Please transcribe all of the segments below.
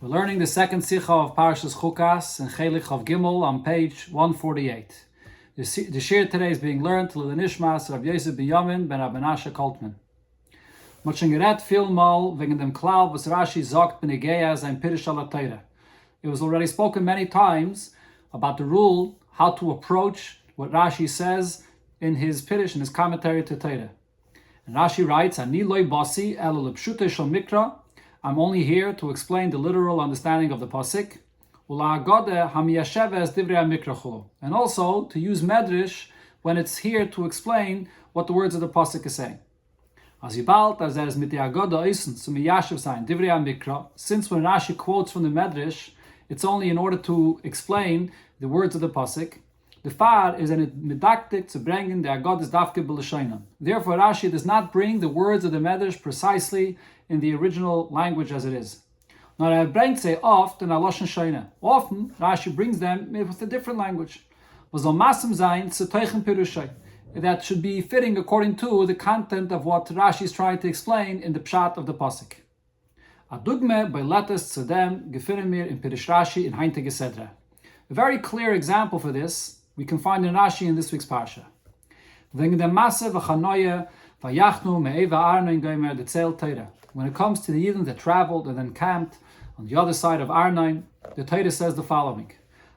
We're learning the second Sicha of Parshas Chukas and Chelek of Gimel on page 148. The shir today is being learned to the Nishmas Rabbi Yosef ben Yamin ben Menashe Koltman. Man schon gerät vielmal wegen dem Klau, was Rashi sagt ben Igea sein Pirish ala Teire. It was already spoken many times about the rule, how to approach what Rashi says in his Pirish, in his commentary to Teire. And Rashi writes, Ani loy basi elo lepshute shel mikra. I'm only here to explain the literal understanding of the pasuk. And also to use medrash when it's here to explain what the words of the pasuk is saying. Since when Rashi quotes from the medrash, it's only in order to explain the words of the pasuk. The far is an medaktik to bring the agodas dafke b'lashonan. Therefore, Rashi does not bring the words of the medrash precisely in the original language as it is. Now, I bring say oft in a lashon shayna. Often, Rashi brings them with a different language. That should be fitting according to the content of what Rashi is trying to explain in the pshat of the pasuk. Adugme by letters tzedem gefirimir in Pirish Rashi in Heinte Gesedra. A very clear example for this we can find in Rashi in this week's parsha. When it comes to the Yidden that traveled and then camped on the other side of Arnon, the Torah says the following: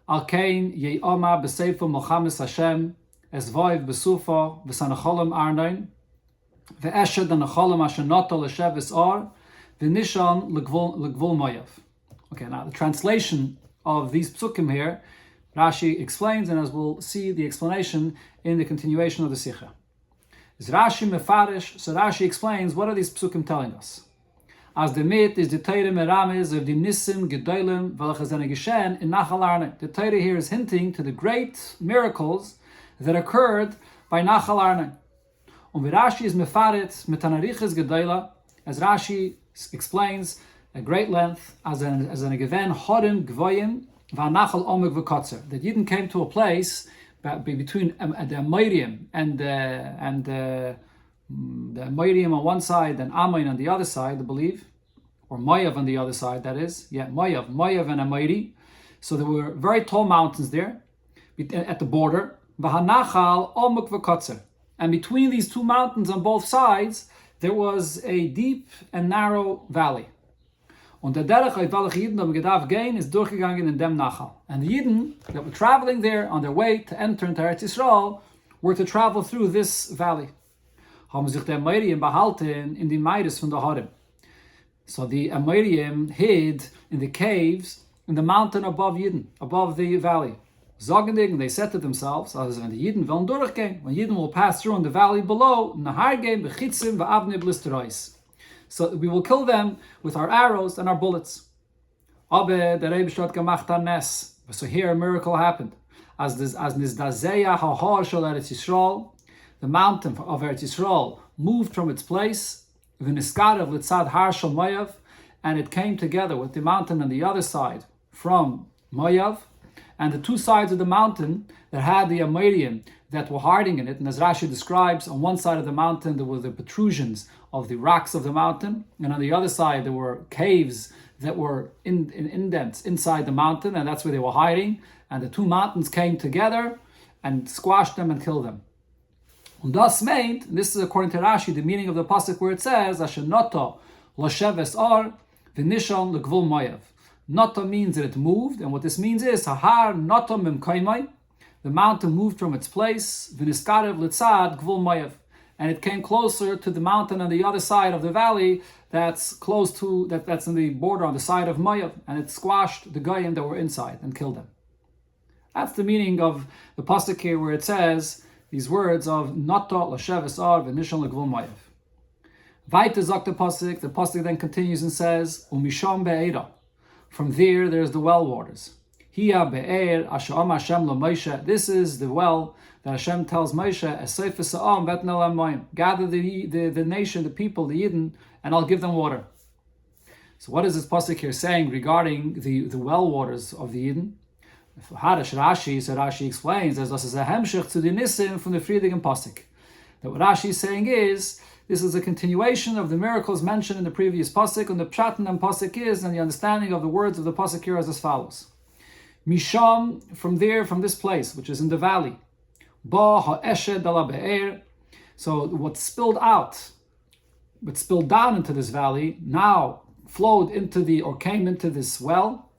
Al kain ye'oma b'seifo Mochamis Hashem esvoiv b'sufa v'sanacholim Arnon ve'eshed anacholim asher noto l'sheves or v'nishon l'gvul moyav. Okay, now the translation of these psukim here, Rashi explains, and as we'll see the explanation in the continuation of the Sikha. Is Rashi mefarish, so Rashi explains what are these psukim telling us. As the mit is the Torah merames of the nisim gedolim v'lachazene geshen in Nachal Arnon. The Torah here is hinting to the great miracles that occurred by Nachal Arnon. And Rashi is mefarit metanariches gedola, as Rashi explains at great length, as an geven horim gvoyim v'anachal omek v'kotzer. That Yidden came to a place between the Amorim and the Amorim on one side and Amoin on the other side, I believe, or Moav on the other side, that is. Yeah, Moav and Amori. So there were very tall mountains there at the border. V'hanachal omek v'kotzer. And between these two mountains on both sides, there was a deep and narrow valley. Und der Derech auf welche Yidden haben gedarf gehen ist durchgegangen in dem Nachal. And the Yidden that were traveling there on their way to enter into Eretz Yisrael were to travel through this valley. Haben sich die Amorim behalten in die Meides von der Horim. So the Amorim hid in the caves in the mountain above Yidden, above the valley. Zogendig, and they said to themselves, as when the Yidden wollen durchgehen, when Yidden will pass through in the valley below, nahar gehen bechitzim va'avne blisterois. So we will kill them with our arrows and our bullets. Aber der Rebbe hat gemacht an Nes. So here a miracle happened. As nizdazeya hahar shel Eretz Yisrael, the mountain of Eretz Yisrael moved from its place, v'niskarav litzad har shel Moav, and it came together with the mountain on the other side from Moav, and the two sides of the mountain that had the Amorim that were hiding in it. And as Rashi describes, on one side of the mountain there were the protrusions of the rocks of the mountain, and on the other side there were caves that were in indents inside the mountain, and that's where they were hiding. And the two mountains came together and squashed them and killed them. Und das meint, and this is according to Rashi, the meaning of the pasuk where it says, Asher noto l'sheves or v'nishon l'gvul moav. Noto means that it moved, and what this means is, Hahar noto mimkaimai, the mountain moved from its place, v'niskarev litzad gvul moav, and it came closer to the mountain on the other side of the valley that's close to, that's in the border on the side of Moav, and it squashed the goyim that were inside and killed them. That's the meaning of the pasuk here where it says these words of Noto l'sheves or v'nishon l'gvul moav. Weiter sagt the pasuk then continues and says, Umisham be'era. From there's the well waters. Hiya be'er asher amar Hashem lo Moshe. This is the well that Hashem tells Moshe, Esayf v'sa'am v'etnel ha'mayim. Gather the nation, the people, the Yidden, and I'll give them water. So what is this pasuk here saying regarding the well waters of the Yidden? Hadash Rashi, so Rashi explains, as this is a hemshech to the nisim from the Friedigen pasuk. That what Rashi is saying is This is a continuation of the miracles mentioned in the previous pasuk, and the pshat in the pasuk is, and the understanding of the words of the pasuk here is as follows. Misham, from there, from this place, which is in the valley, ba ha'eshed ala be'er. So what spilled out, what spilled down into this valley, now flowed into came into this well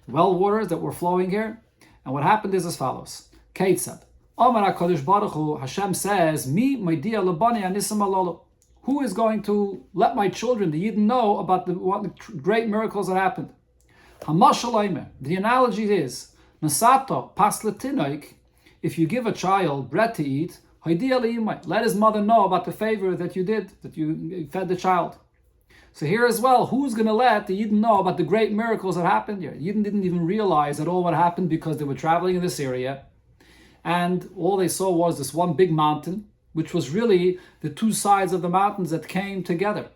waters that were flowing here. And what happened is as follows. Kate said, Omar HaKadosh Baruch Hu, Hashem says, Mi maidia labani anisam alolo. Who is going to let my children, the Yidden, know about the great miracles that happened? Hamashal, the analogy is, Nasato pasletinoik, if you give a child bread to eat, let his mother know about the favor that you did, that you fed the child. So here as well, who's going to let the Yidden know about the great miracles that happened here? Yidden didn't even realize at all what happened because they were traveling in this area, and all they saw was this one big mountain, which was really the two sides of the mountains that came together.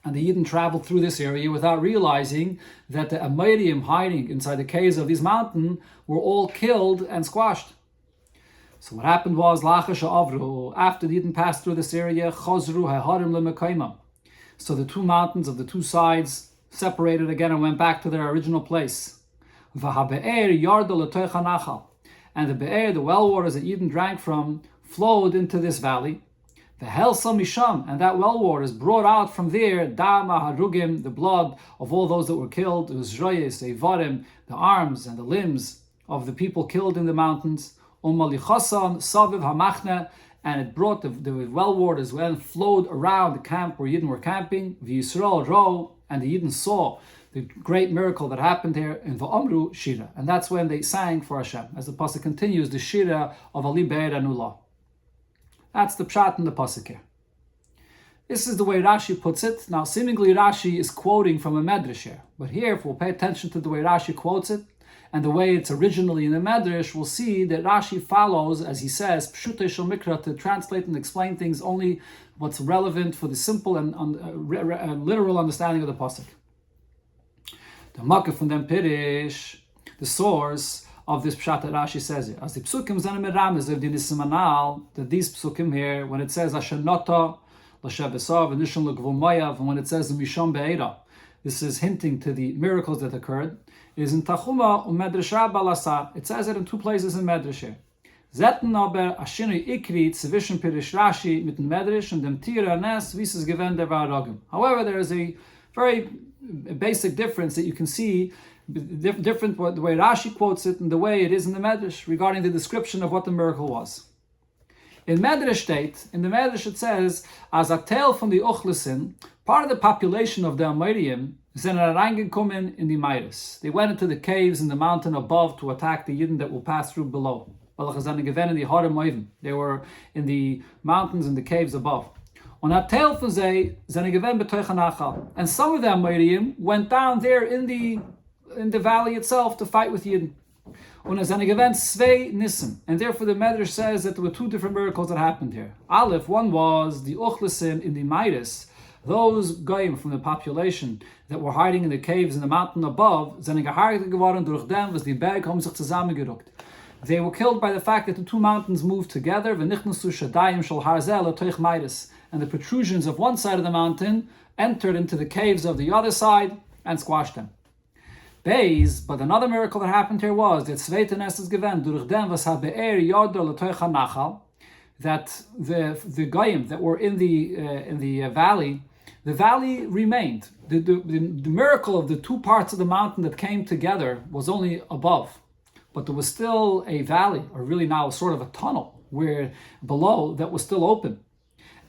And the Yidden traveled through this area without realizing that the Amayrim hiding inside the caves of this mountain were all killed and squashed. So what happened was, after the Yidden passed through this area, so the two mountains of the two sides separated again and went back to their original place. And the be'er, the well waters that Yidden drank from, flowed into this valley. The Helsel Misham, and that well waters brought out from there Dama Harugim, the blood of all those that were killed, Uzroyes, Eivarim, the arms and the limbs of the people killed in the mountains, Umalichasan, Saviv Hamachne, and it brought the well waters when flowed around the camp where Yidden were camping, V'Yisrael Ro, and the Yidden saw the great miracle that happened here in V'Amru Shira, and that's when they sang for Hashem. As the pasuk continues, the Shira of Ali Be'er Anullah. That's the pshat in the pasuk here. This is the way Rashi puts it. Now, seemingly Rashi is quoting from a medrash here, but here, if we'll pay attention to the way Rashi quotes it and the way it's originally in the medrash, we'll see that Rashi follows, as he says, pshutei shel mikra, to translate and explain things only what's relevant for the simple and literal understanding of the pasuk. The makkah from them pirish, the source of this pshat that Rashi says here. As the psukim zanim merames of the nisimanal, that these psukim here, when it says Ashenota, Lashabesav, and Nishon Legvumayav, and when it says Mishon Be'era, this is hinting to the miracles that occurred, is in Tachuma Medrash Balasa. It says it in two places in Medrash here. Zetten aber Ashinu Ikri zwischen Pirish Rashi mit dem Medrash und dem Tira Nes, wie es gewend der Varagim. However, there is a very basic difference that you can see, different the way Rashi quotes it and the way it is in the Medrash regarding the description of what the miracle was. In the Medrash it says, as a tale from the Uchlesin, part of the population of the Amayrim sind reingekommen in the Meiris. They went into the caves in the mountain above to attack the Yidden that will pass through below. They were in the mountains and the caves above. And some of the Amayrim went down there in the valley itself to fight with Yidden. And therefore the Medrash says that there were two different miracles that happened here. Aleph, one was the Uchlesin in the Meiris, those goyim from the population that were hiding in the caves in the mountain above, they were killed by the fact that the two mountains moved together, and the protrusions of one side of the mountain entered into the caves of the other side and squashed them. But another miracle that happened here was that that the goyim that were in the valley, the valley remained. The miracle of the two parts of the mountain that came together was only above, but there was still a valley, or really now sort of a tunnel, where below that was still open.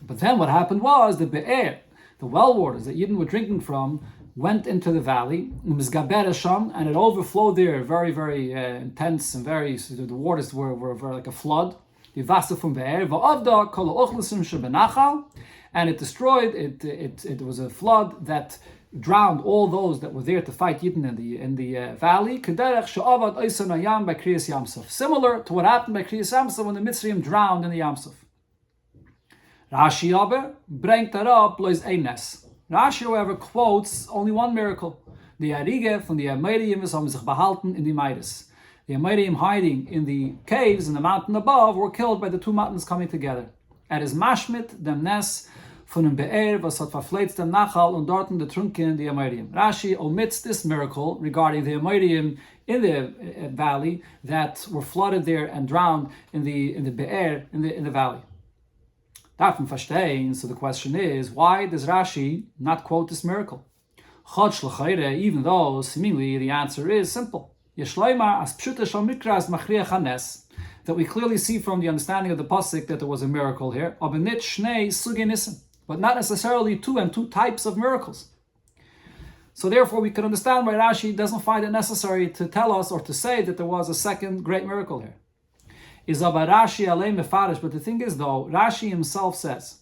But then what happened was the be'er, the well waters that Yidden were drinking from, went into the valley, and it overflowed there, very, very intense, and the waters were like a flood. And it destroyed, it was a flood that drowned all those that were there to fight Yidden in the valley. Similar to what happened by Kriyas Yamsuf when the Mitzrayim drowned in the Yamsuf. Rashi aber bringt up lois eines. Rashi, however, quotes only one miracle. The Arige from the Amayrim haben sich behalten in the Meiris. The Amayrim hiding in the caves in the mountain above were killed by the two mountains coming together. At his mashmit dem nes von dem Be'er, was hat verfleizt dem Nachal und dort in der Trunken die Amorim. Rashi omits this miracle regarding the Amorim in the valley that were flooded there and drowned in the Be'er in the valley. Darf man verstehen, so the question is, why does Rashi not quote this miracle? Even though seemingly the answer is simple. That we clearly see from the understanding of the pasuk that there was a miracle here, but not necessarily two types of miracles. So therefore we can understand why Rashi doesn't find it necessary to tell us or to say that there was a second great miracle here. But the thing is though, Rashi himself says,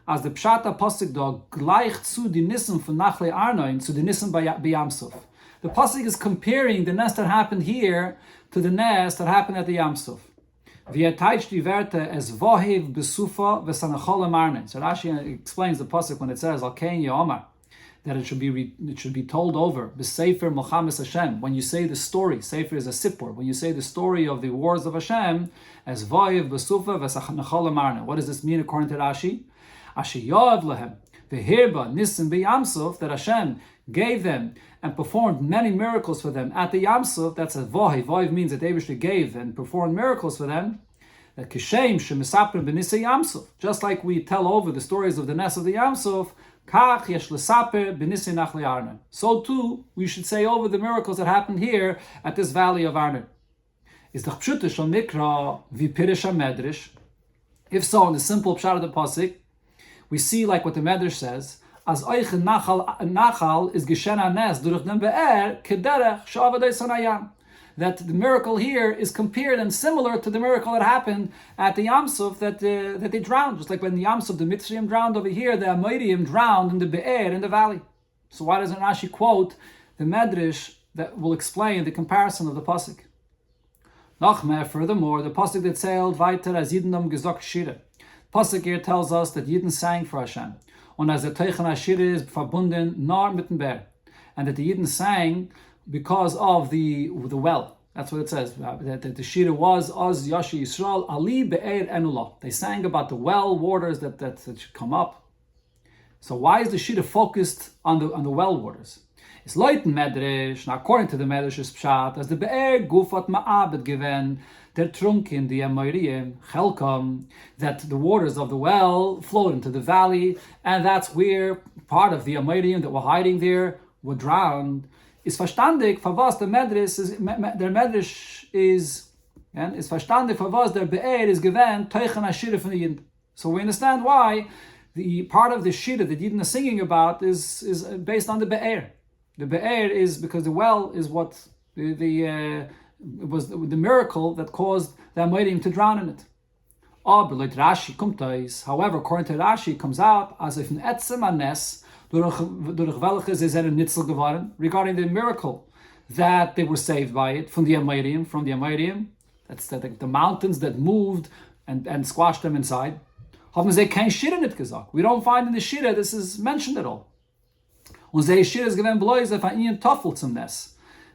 as the Pshata pasuk do gleich zu die Nissen von Nachle Arnoin zu die Nissen bei Yamsuf. The pasuk is comparing the nest that happened here to the nest that happened at the Yamsuf. V'yataych die Werte es vohev besufa v'sanachol amarnin. So Rashi explains the pasuk when it says al kein yomar, that it should be told over b'sefer Mochames Hashem. When you say the story, sefer is a sipur. When you say the story of the wars of Hashem, as vohev besufa v'sanachol amarnin. What does this mean according to Rashi? Ashiyad lehem v'hirba nissen b'yamsuf, that Hashem gave them and performed many miracles for them at the Yamsuf. That's a vohiv. Vohiv means that Eibishter gave and performed miracles for them. That kishem shemisaprim b'nisa Yamsuf. Just like we tell over the stories of the nest of the Yamsuf, kach yesh lesaper b'nisa nachli Arnon. So too, we should say over the miracles that happened here at this valley of Arnon. Is the pshut shel mikra v'pirish medrash? If so, in the simple pshat of the pasuk, we see like what the medrash says, as euch nachal is geshen anes durch den be'er kederech she'avadei sanayam. That the miracle here is compared and similar to the miracle that happened at the Yamsuf that they drowned. Just like when the Yamsuf, the Mitzrayim drowned over here, the Amorim drowned in the be'er in the valley. So why doesn't Rashi quote the medrash that will explain the comparison of the pasuk? Nachmer, furthermore, the pasuk that sailed weiter as Yidden am gesagt shire. Pasuk here tells us that Yidden sang for Hashem. Und as the Teichen HaShir is verbunden nar mit dem Ber. And that the Yidden sang because of the well. That's what it says. That the Shira was Az Yashi Yisrael Ali Be'er Enula. They sang about the well waters that should come up. So why is the Shira focused on the well waters? It's Leuten Medrash, now according to the Medrash's Pshat, as the Be'er Gufat Ma'abed given, they're trunken, the Amorim, Chelkom, that the waters of the well flowed into the valley, and that's where part of the Amorim that were hiding there were drowned. Is verstandig for was the Medrash is, der Medrash is, and is verstandig for was der Be'er is given, Teichen HaShira von the Yidden. So we understand why the part of the Shira that Yidden are singing about is based on the Be'er. The Be'er is because the well is what it was the miracle that caused the Amorim to drown in it. However, according to Rashi, it comes out as if an etzem anes regarding the miracle that they were saved by it from the Amorim. That's the mountains that moved and squashed them inside. We don't find in the Shira this is mentioned at all.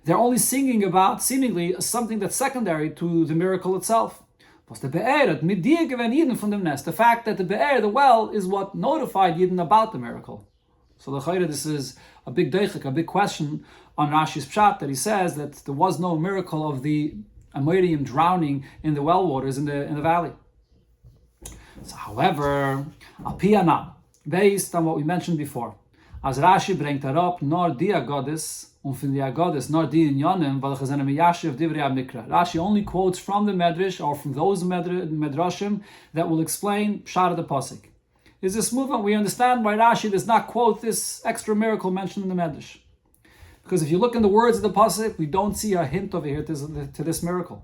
They're only singing about seemingly something that's secondary to the miracle itself. The fact that the Be'er, the well, is what notified Yidden about the miracle. So this is a big deichik, a big question on Rashi's Pshat, that he says that there was no miracle of the Amorim drowning in the well waters in the valley. So however, Al-Piyana, based on what we mentioned before, as Rashi brings that up, nor di agodis, von die agodis, nor di inyanim, weil chazana miyashiv divrei amikra. Rashi only quotes from the Medrash, or from those Medrashim, that will explain Pshat of the Pasuk. Is this movement, we understand why Rashi does not quote this extra miracle mentioned in the Medrash. Because if you look in the words of the Pasuk, we don't see a hint over here to this miracle.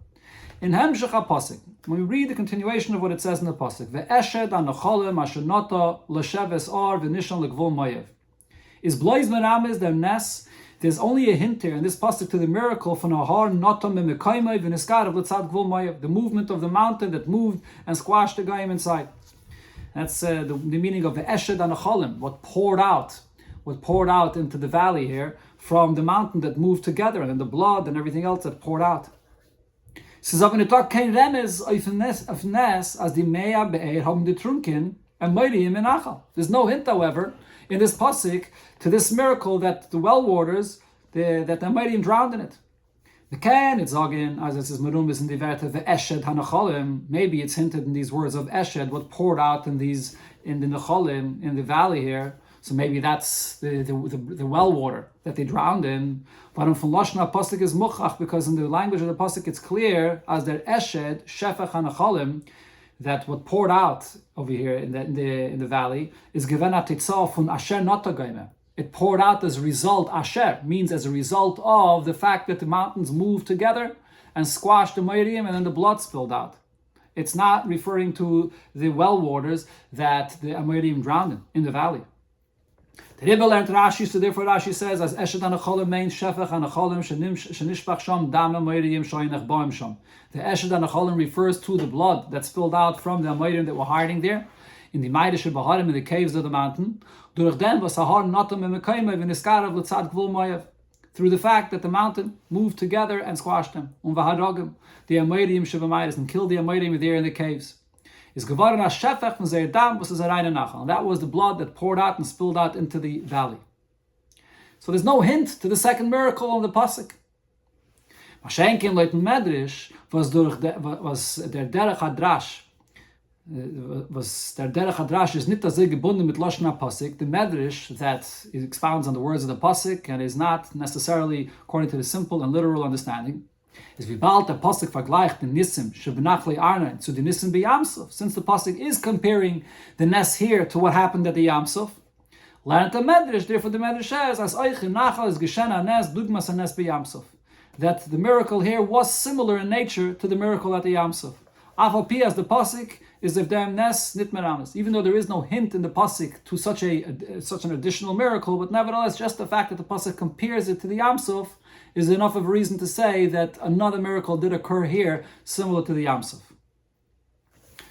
In Hemshech HaPasuk, when we read the continuation of what it says in the Pasuk, Ve'eshed anocholim asher nota l'sheves ar v'nishan l'gvul mayev. Is blois merames their nes? There's only a hint here in this pasuk to the miracle from Ahar Notam Mekayma V'Niskar of L'Tzad Gvul Mayav, the movement of the mountain that moved and squashed the Goyim inside. That's the meaning of the Eshed Anacholim, what poured out into the valley here from the mountain that moved together, and then the blood and everything else that poured out. Says, "Aber nicht kein Remes auf Nes, as die Mea Be'er haben getrunken, and Moiriyim in Achal. There's no hint, however, in this pasuk to this miracle that the well waters, that the Moiriyim drowned in it. Maybe it's hinted in these words of Eshed, what poured out in the Necholim, in the valley here. So maybe that's the well water that they drowned in. But from Lashon pasuk is muchach, because in the language of the pasuk it's clear as their Eshed Shefech HaNecholim, that what poured out over here in the valley is gevenat itself from Asher Notagayme. It poured out as a result. Asher means as a result of the fact that the mountains moved together and squashed the Moiriyim, and then the blood spilled out. It's not referring to the well waters that the Moiriyim drowned in the valley. The Rebbe learned Rashi, so therefore Rashi says, as Eshed HaNecholim means Shefech HaNecholim shenishpach sham dam Moiriyim shoynech boim sham. The Eshed HaNecholim refers to the blood that spilled out from the Moiriyim that were hiding there in the Maidische Baharim, in the caves of the mountain. Through the fact that the mountain moved together and squashed them. And killed the Amorim there in the caves. And that was the blood that poured out and spilled out into the valley. So there's no hint to the second miracle of the pasuk. Was der Derech Hadrash. Was der Derech Hadrash is nicht so gebunden mit Lashon HaPasuk, the Medrash that expounds on the words of the Pasuk and is not necessarily according to the simple and literal understanding, is wie bald der Pasuk vergleicht den Nissim shebenachlei Arnon zu den Nissim b'Yamsuf. Since the Pasuk is comparing the Nes here to what happened at the Yamsuf, learn the Medrash, therefore the Medrash says, as euch in Nachal is geshen ha-Nes dugmas ha-Nes b'Yamsuf, that the miracle here was similar in nature to the miracle at the Yamsuf. Afal pi, as the pasuk is of them nes nit meramis, even though there is no hint in the pasuk to such an additional miracle, but nevertheless, just the fact that the pasuk compares it to the Yamsuf is enough of a reason to say that another miracle did occur here, similar to the Yamsuf.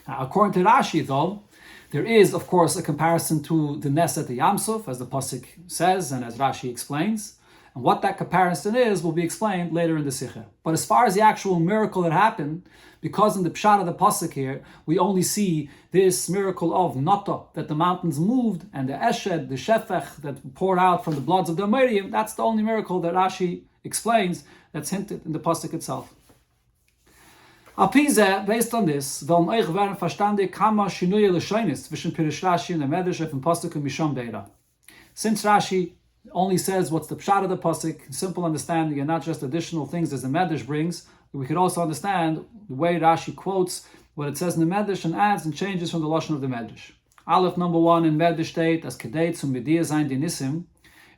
Now, according to Rashi, though, there is, of course, a comparison to the nes at the Yamsuf, as the pasuk says and as Rashi explains. And what that comparison is will be explained later in the Sikha. But as far as the actual miracle that happened, because in the pshat of the pasuk here, we only see this miracle of Nata, that the mountains moved, and the Eshed, the Shefech, that poured out from the bloods of the Moiriyim, that's the only miracle that Rashi explains that's hinted in the pasuk itself. Apize, based on this, wenn euch werden verstandig kama shinuye l'shoinis zwischen Pirish Rashi and the Medrash of pasuk and Misham Beira. Since Rashi only says what's the pshat of the pasuk, simple understanding, and not just additional things as the Medrash brings, we could also understand the way Rashi quotes what it says in the Medrash and adds and changes from the lashon of the Medrash. Aleph number 1 in Medrash state as kedei zum Mediyah zayin di Nisim.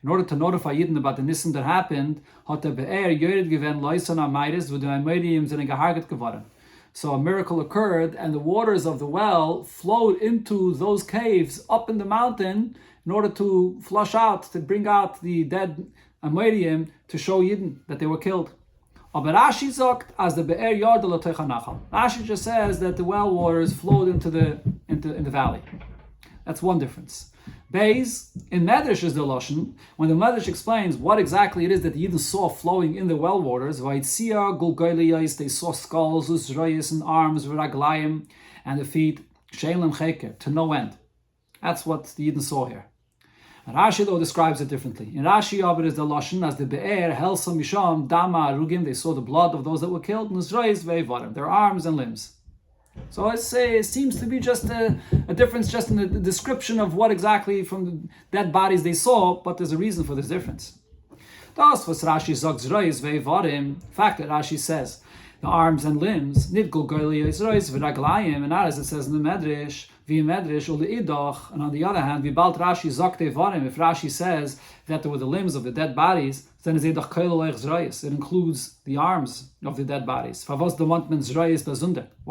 In order to notify Yidden about the Nisim that happened, hat der Be'er yored given loisan amayris v'du amayrim zene geharget geworden. So a miracle occurred, and the waters of the well flowed into those caves up in the mountain in order to flush out, to bring out the dead Amorim, to show Yidden that they were killed. Aber Rashi sagt, as the Be'er yard lo techanachal. Rashi just says that the well waters flowed into the valley. That's one difference. Beis, in Medrash is the Lashon, when the Medrash explains what exactly it is that the Yidden saw flowing in the well waters, Vaitzia, Gulgoyliyais, they saw skulls, Uzrayas, and arms, Viraglayim, and the feet, Shelem Cheker, to no end. That's what the Yidden saw here. And Rashi, though, describes it differently. In Rashi, it is the Lashon, as the Be'er, Helsam, Misham, Dama, Arugim, they saw the blood of those that were killed, Nuzrayas, Veivarim, their arms and limbs. So it seems to be just a difference just in the description of what exactly from the dead bodies they saw, but there's a reason for this difference. Das was Rashi sagt, Zrois veivarim, the fact that Rashi says the arms and limbs, nit gulgoyli Zrois v'raglayim, and not as it says in the Medrash, v'medrash ul idach, and on the other hand, v'balt Rashi sagt veivarim, if Rashi says that there were the limbs of the dead bodies, then it includes the arms of the dead bodies. Why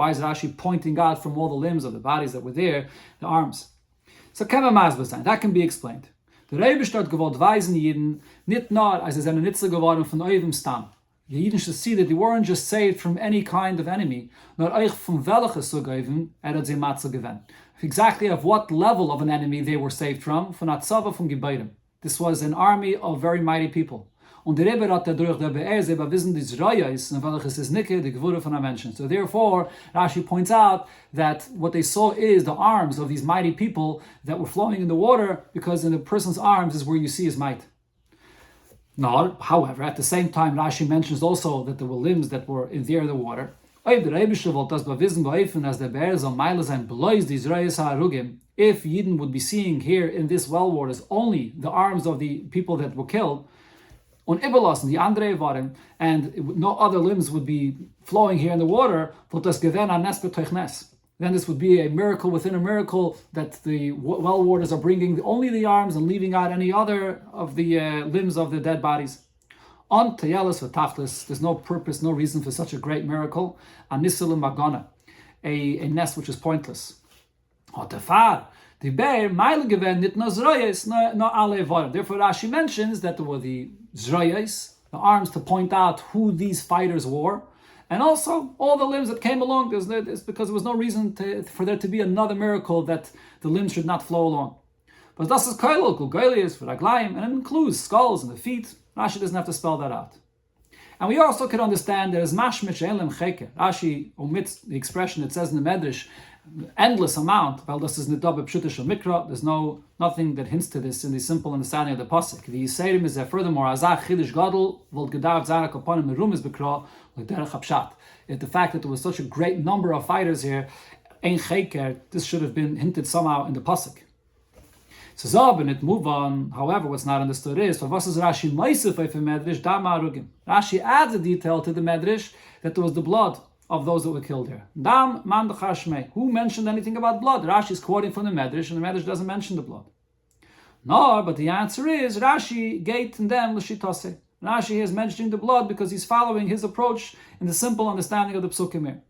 is Rashi pointing out from all the limbs of the bodies that were there, the arms? So that can be explained. The Rebbe dort gewollt weisen Jeden, nicht nur als eine Nitzel geworden von eurem Stamm. Die Jeden should see that they weren't just saved from any kind of enemy, nor euch von welches so geben, hat sie Matzel gewen. Exactly of what level of an enemy they were saved from Atzava, from Gebeirim. This was an army of very mighty people. Und der Rebbe hat durch der Be'er, sie wissen die Zrayas, und welches ist nicht die Gewürde von der Menschen. So therefore, Rashi points out that what they saw is the arms of these mighty people that were flowing in the water, because in a person's arms is where you see his might. No, however, at the same time, Rashi mentions also that there were limbs that were in the air of the water. If Yidden would be seeing here in this well waters only the arms of the people that were killed, on Ibelos and the Andre waren, and no other limbs would be flowing here in the water, then this would be a miracle within a miracle, that the well waters are bringing only the arms and leaving out any other of the limbs of the dead bodies. On Tayalis v'Tachlis, there's no purpose, no reason for such a great miracle. Anisalim Magana, a nest which is pointless. Therefore, Rashi mentions that there were the Zrayas, the arms to point out who these fighters were, and also all the limbs that came along. It's because there was no reason for there to be another miracle that the limbs should not flow along. But das is Koilok, Golias, for Raglaim, and it includes skulls and the feet. Rashi doesn't have to spell that out. And we also could understand there is mashmich elim cheke. Rashi omits the expression that says in the Medrash, endless amount. Well, this is nidab b'pshutish mikra. There's nothing that hints to this in the simple understanding of the pasuk. The Yisayrim is that furthermore, azach chidish gadol vol gedav zarak upanim merumis b'kra l'derech hapshat. If the fact that there was such a great number of fighters here, ein cheker, this should have been hinted somehow in the pasuk. So Zabin, move on. However, what's not understood is, Rashi adds a detail to the Medrash that there was the blood of those that were killed here. Dam man d'chashmei. Who mentioned anything about blood? Rashi is quoting from the Medrash, and the Medrash doesn't mention the blood. No, but the answer is Rashi gate and them l'shitase. Rashi is mentioning the blood because he's following his approach in the simple understanding of the psukim here.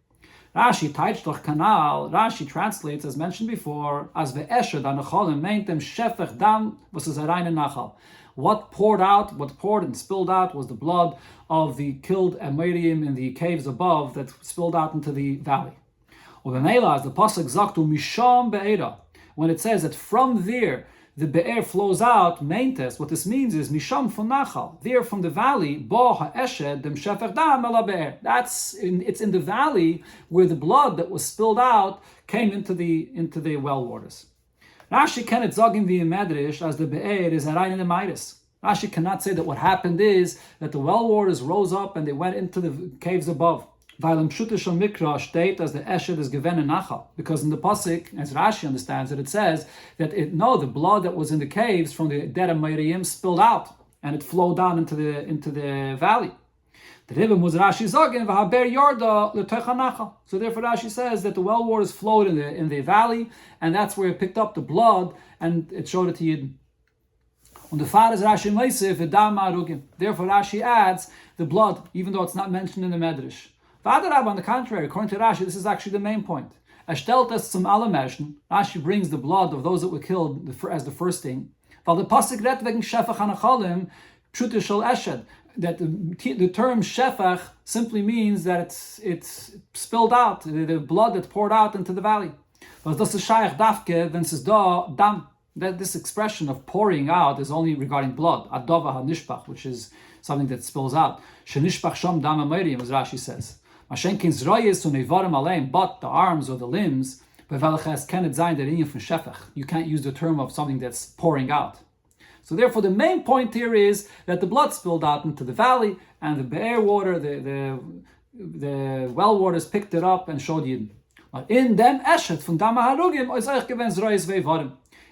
Rashi Taichtoch Kanal, Rashi translates, as mentioned before, as ve'esher danacholim meintem shefech dam was a reine nachal. What poured and spilled out was the blood of the killed Amoriim in the caves above that spilled out into the valley. Ubemela, as the pasuk zaktu misham be'era, when it says that from there the be'er flows out, meintes, what this means is misham from nachal, there from the valley, bo ha'eshed dem shefech dam ela be'er. It's in the valley where the blood that was spilled out came into the well waters. Rashi cannot zog in the Medrash as the be'er is harayin in the midas. Rashi cannot say that what happened is that the well waters rose up and they went into the caves above. Vailam Shutish Mikra state as the Eshed is given in Nachal. Because in the Pasuk, as Rashi understands it, it says that the blood that was in the caves from the dead Amoriim spilled out and it flowed down into the valley. The Rebbe was Rashi Zogin v'haber yarda l'tocha Nachal. So therefore Rashi says that the well waters flowed in the valley, and that's where it picked up the blood and it showed it to Yidden. On the Fathers Rashi Meisif v'dam arugim. Therefore Rashi adds the blood, even though it's not mentioned in the Medrash. On the contrary, according to Rashi, this is actually the main point. Rashi brings the blood of those that were killed as the first thing. That the term shefach simply means that it's spilled out, the blood that poured out into the valley. But that this expression of pouring out is only regarding blood, adova hanishpach, which is something that spills out. Shenishpach sham dam amoriim, as Rashi says. But the arms or the limbs, you can't use the term of something that's pouring out. So therefore the main point here is that the blood spilled out into the valley, and the be'er water, the well waters picked it up and showed Yidden. In them eshet from dama harugim,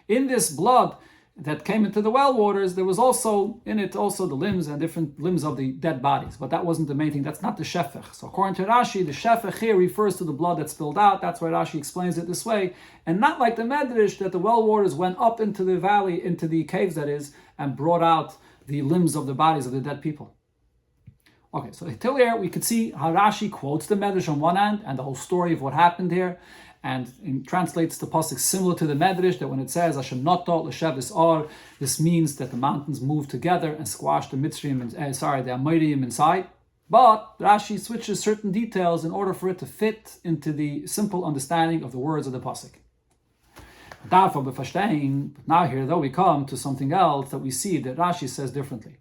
in this blood that came into the well waters, there was also in it the limbs and different limbs of the dead bodies. But that wasn't the main thing. That's not the shefech. So according to Rashi, the shefech here refers to the blood that spilled out. That's why Rashi explains it this way. And not like the Medrash, that the well waters went up into the valley, into the caves that is, and brought out the limbs of the bodies of the dead people. Okay, so till here we could see how Rashi quotes the Medrash on one hand and the whole story of what happened here, and translates the pasuk similar to the Medrash, that when it says Hashem noto l'shevis or, this means that the mountains moved together and squashed the Mitzrayim, the Amoriim inside. But Rashi switches certain details in order for it to fit into the simple understanding of the words of the pasuk. But now here though we come to something else that we see that Rashi says differently.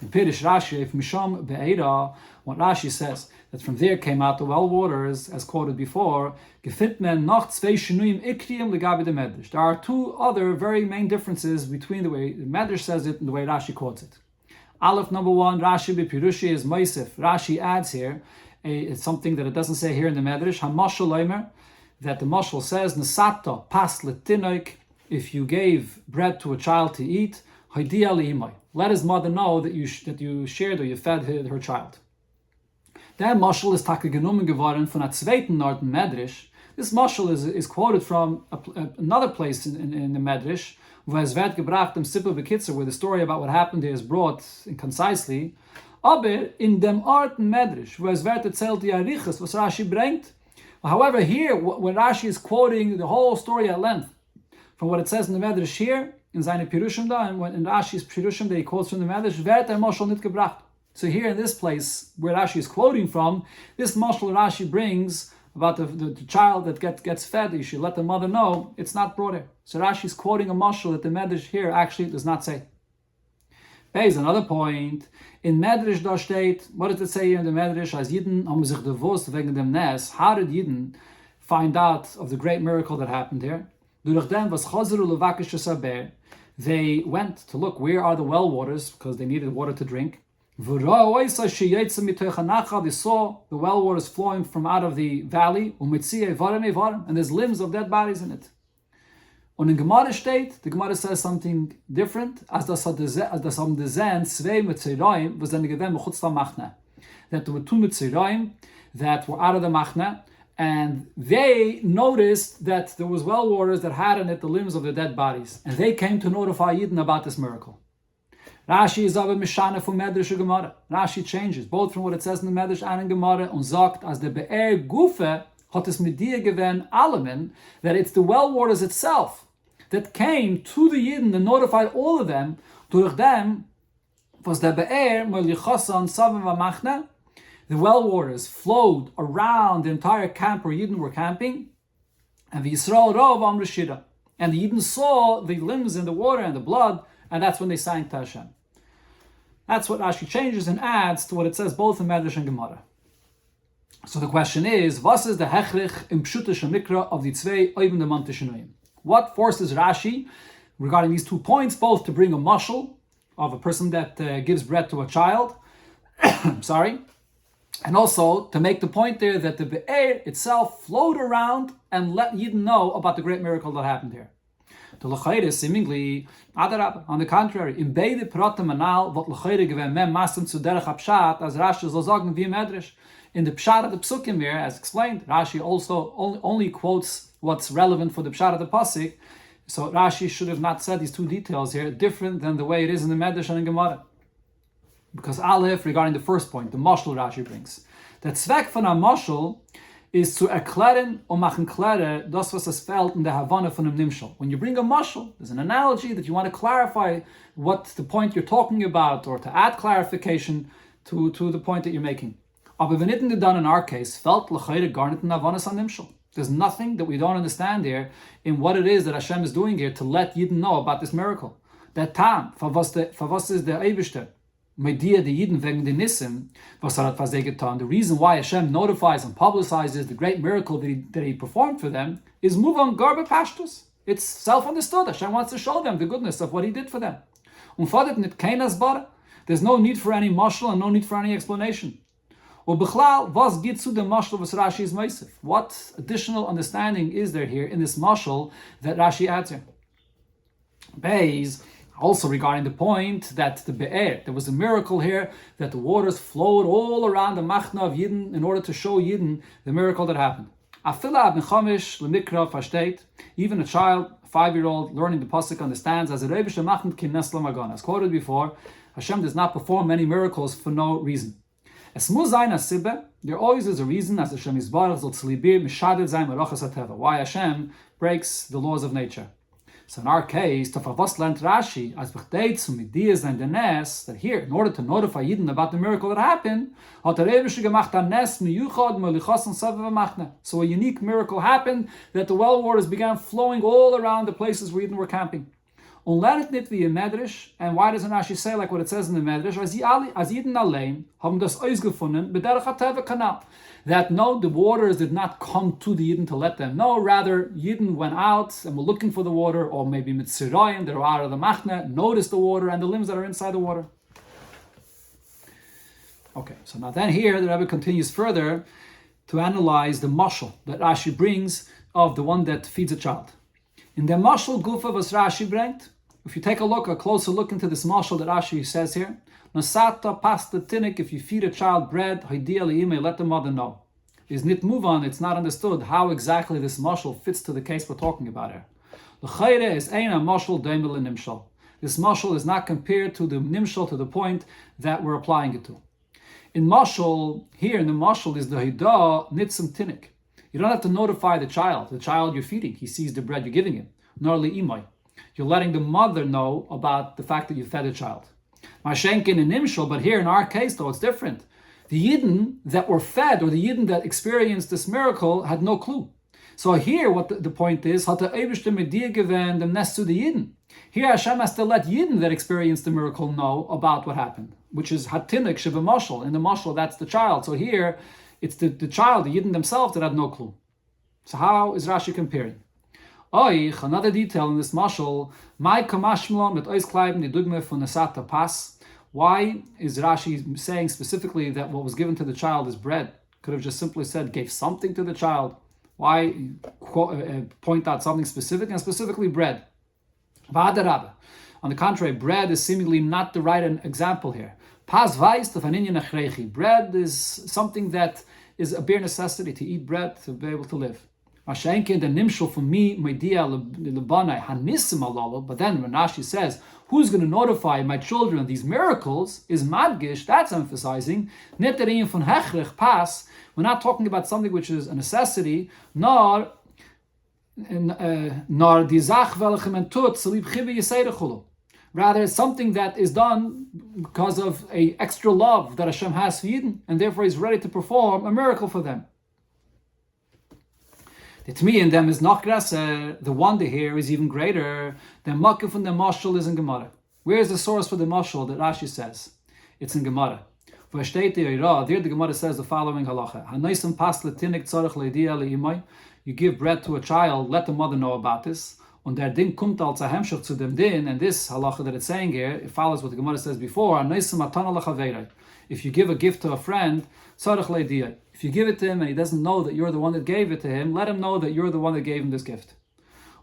In Pirish Rashi, if Misham Be'era, what Rashi says, that from there came out the well waters, as quoted before, Gefitmen noch zwei Shinuyim Ikriyim legabi de Medrash. There are two other very main differences between the way the Medrash says it and the way Rashi quotes it. Aleph number one, Rashi Bepirushi is Moisef. Rashi adds here, it's something that it doesn't say here in the Medrash, Hamashal Leimer, that the Mashal says, Nesata pas letinoik, if you gave bread to a child to eat, Haidia li'imai. Let his mother know that you shared or you fed her child. Der Mashal is taka genommen geworden von der zweiten Norten Medrash. This Mashal is quoted from another place in the Medrash, where es wird gebracht im Sippel Bekitzer, where the story about what happened here is brought concisely. Aber in dem Arten Medrash, where es wird erzählt die Arichas, was Rashi bringt. However, here, when Rashi is quoting the whole story at length, from what it says in the Medrash here, in seine Pirushim da, and in Rashi's Pirushim that he quotes from the Medrash, wird der Mashal nicht gebracht. So here in this place where Rashi is quoting from, this mashal Rashi brings about the child that gets fed, you should let the mother know, it's not brought here. So Rashi is quoting a mashal that the Medrash here actually does not say. There's another point. In Medrash da steht, what does it say here in the Medrash? As Yidden haben sich gewusst wegen dem Nes. How did Yidden find out of the great miracle that happened here? Durch dem was chazeru levakish saber. They went to look where are the well waters because they needed water to drink. They saw the well waters flowing from out of the valley, and there's limbs of dead bodies in it. Und in Gemara steht, the Gemara says something different, that there were two Mitzrayim that were out of the Machna, and they noticed that there was well waters that had in it the limbs of the dead bodies, and they came to notify Yidden about this miracle. Rashi is aber Mishana from Medrash and Gemara. Rashi changes, both from what it says in the Medrash and in Gemara, und sagt, as the Be'er Gufe hat es mit dir gewen allemen, that it's the well waters itself that came to the Yidden and notified all of them, durch them, was the Be'er Melichasan Savim V'Machna, the well waters flowed around the entire camp where Yidden were camping, and the Yisrael Rov Am Rishida, and the Yidden saw the limbs in the water and the blood, and that's when they sang to Hashem. That's what Rashi changes and adds to what it says both in Medrash and Gemara. So the question is, was is the hechrich im pshutische mikra of the zwei oibem demante shenuyim? What forces Rashi regarding these 2 points, both to bring a mashal of a person that gives bread to a child, sorry, and also to make the point there that the be'er itself flowed around and let Yidden know about the great miracle that happened here. The L'chayre seemingly, on the contrary, in beide Pratim Manal, what L'chayre gewen mem masem zu derech Pshat, as Rashi soll sagen wie Medrash. In the Pshat of the Psukim here, as explained, Rashi also only quotes what's relevant for the Pshat of the Pasuk. So Rashi should have not said these 2 details here, different than the way it is in the Medrash and in Gemara. Because Aleph, regarding the first point, the Mashal Rashi brings, that Zweck von a Mashal is to erklären und machen klare das was es fällt in der Havana von dem Nimshal. When you bring a mashal, there's an analogy that you want to clarify what the point you're talking about or to add clarification to the point that you're making. Aber wenn it done in our case, felt l'chayre gar nicht in Havana von Nimshal. There's nothing that we don't understand here in what it is that Hashem is doing here to let Yidden know about this miracle. That time, for was is der Eibishter? Mit dir, die Yidden wegen den Nissim, was hat was they getan. The reason why Hashem notifies and publicizes the great miracle that he performed for them is move on garba pashtus. It's self-understood. Hashem wants to show them the goodness of what he did for them. Fordert nit kein bar. There's no need for any mashal and no need for any explanation. Ubichlal, was geht zu dem mashal was Rashi is meisif? What additional understanding is there here in this mashal that Rashi adds here? Beis, also regarding the point that the Be'er, there was a miracle here, that the waters flowed all around the Machna of Yidden in order to show Yidden the miracle that happened. Even a child, a 5-year-old, learning the Pasuk understands, as as quoted before, Hashem does not perform many miracles for no reason. There always is a reason, as Hashem why Hashem breaks the laws of nature. So in our case, was learned Rashi, as that here, in order to notify Yidden about the miracle that happened, so a unique miracle happened, that the well waters began flowing all around the places where Yidden were camping. Unlernt nicht wie im Medrash, and why doesn't Rashi say like what it says in the Medrash? As Yidden allein haben das ausgefunden, b'derech hateva kanal. That no, the waters did not come to the Yidden to let them know. Rather, Yidden went out and were looking for the water, or maybe Mitzrayim, they were out of the Machne, noticed the water and the limbs that are inside the water. Okay, so now then here, the Rabbi continues further to analyze the mashal that Rashi brings of the one that feeds a child. In the mashal gufa was Rashi bringt, if you take a closer look into this mashal that Rashi says here, Nasata pasta tinik, if you feed a child bread, ideally you may let the mother know. Is nit move on, it's not understood how exactly this mashal fits to the case we're talking about here. The chayre is eina mashal daimel nimshal. This mashal is not compared to the nimshal to the point that we're applying it to. In mashal, here in the mashal is the hida nitzim tinik. You don't have to notify the child you're feeding. He sees the bread you're giving him. Nor li'imai. You're letting the mother know about the fact that you fed a child. Mashenkin and nimshal, but here in our case though, it's different. The Yidden that were fed, or the Yidden that experienced this miracle, had no clue. So here, what the point is, hat der Eibishter mit dir gewähnt dem Nest zu the Yidden. Here Hashem has to let Yidden that experienced the miracle know about what happened, which is hatinik shiva mashal. In the mashal, that's the child. So here, it's the child, the Yidden themselves, that had no clue. So how is Rashi comparing? Oich, another detail in this mashal, my kamashmla mit ois kleiben die dugme von nesata pas. Why is Rashi saying specifically that what was given to the child is bread? Could have just simply said gave something to the child. Why point out something specific, and specifically bread? On the contrary, bread is seemingly not the right example here. Bread is something that is a bare necessity to eat bread, to be able to live. But then when Rashi says, who's going to notify my children of these miracles, is madgish, that's emphasizing, we're not talking about something which is a necessity, nor rather it's something that is done because of an extra love that Hashem has for Yidden, and therefore He's ready to perform a miracle for them. The Tmi in them is nachgrasser. The wonder here is even greater. The makif from the mashal is in Gemara. Where is the source for the mashal that Rashi says? It's in Gemara. There the Gemara says the following halacha: you give bread to a child, let the mother know about this. Und der Ding kommt als a hemshach zu dem Din, and this halacha that it's saying here, it follows what the Gemara says before. If you give a gift to a friend, if you give it to him and he doesn't know that you're the one that gave it to him, let him know that you're the one that gave him this gift.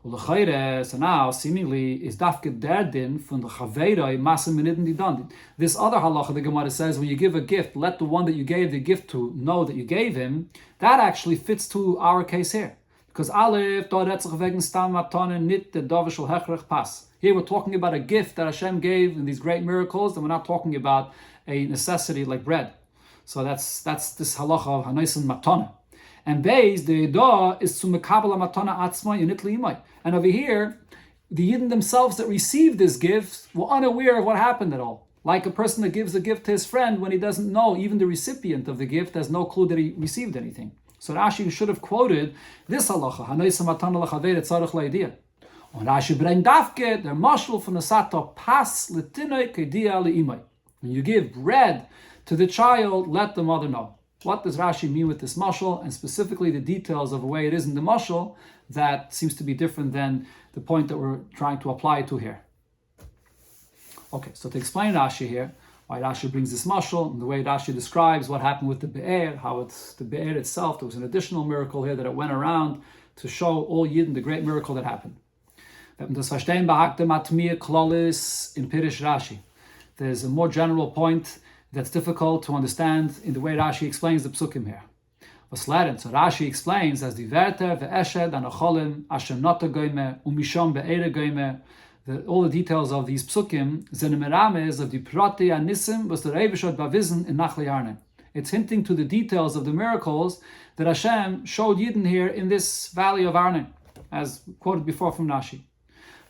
So now, seemingly, is dafke der din from the chaveiroi masim minidin didon. This other halacha, the Gemara says, when you give a gift, let the one that you gave the gift to know that you gave him. That actually fits to our case here. Because Aleph, here we're talking about a gift that Hashem gave in these great miracles, and we're not talking about a necessity like bread. So that's this halacha of hanaisin matana. And beis, the Yida is to mekabel matana atzma yunit liimai. And over here, the Yidden themselves that received this gift were unaware of what happened at all. Like a person that gives a gift to his friend when he doesn't know, even the recipient of the gift has no clue that he received anything. So Rashi should have quoted this halacha, hanaisin matana l'chaver tzarich la'idiyah. Und Rashi bringt dafke der mashal from the sato pas l'tinoi k'idiyah li'imai. When you give bread to the child, let the mother know. What does Rashi mean with this mashal, and specifically the details of the way it is in the mashal that seems to be different than the point that we're trying to apply to here. Okay, so to explain Rashi here, why Rashi brings this mashal, and the way Rashi describes what happened with the be'er, how it's the be'er itself, there was an additional miracle here that it went around to show all Yidden the great miracle that happened. Das Verstehen behackte matmir klolis in Pirish Rashi. There's a more general point that's difficult to understand in the way Rashi explains the psukim here. So Rashi explains as the verter ve'eshed anacholim asher nota goyme umishom be'ere goyme. All the details of these psukim zenemerames of the prati anisim was the reivishot bavizin in Nachli Arne. It's hinting to the details of the miracles that Hashem showed Yidden here in this valley of Arne, as quoted before from Rashi.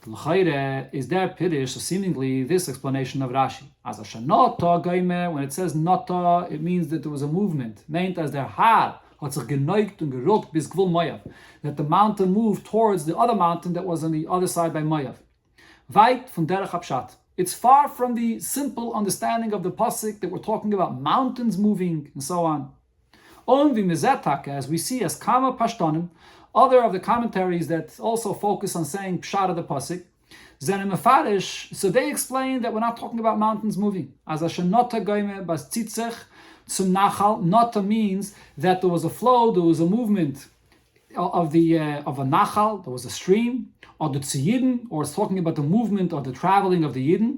Is there pirish, so seemingly this explanation of Rashi. As a nota goyme, when it says nota, it means that there was a movement. Meant as der Har hat sich geneugt und geruckt bis Gvul Moav, that the mountain moved towards the other mountain that was on the other side by Moav. Weit von derech Pshat. It's far from the simple understanding of the pasuk that we're talking about mountains moving and so on. On v'mizetaka, as we see as kama pashtanim, other of the commentaries that also focus on saying pshat of the pasuk, zenim mefarish, so they explain that we're not talking about mountains moving. As ashenota goyme bas tzitzech zum nachal, nota means that there was a flow, there was a movement of a nachal, there was a stream, or the tziyidin, or it's talking about the movement or the traveling of the yidin.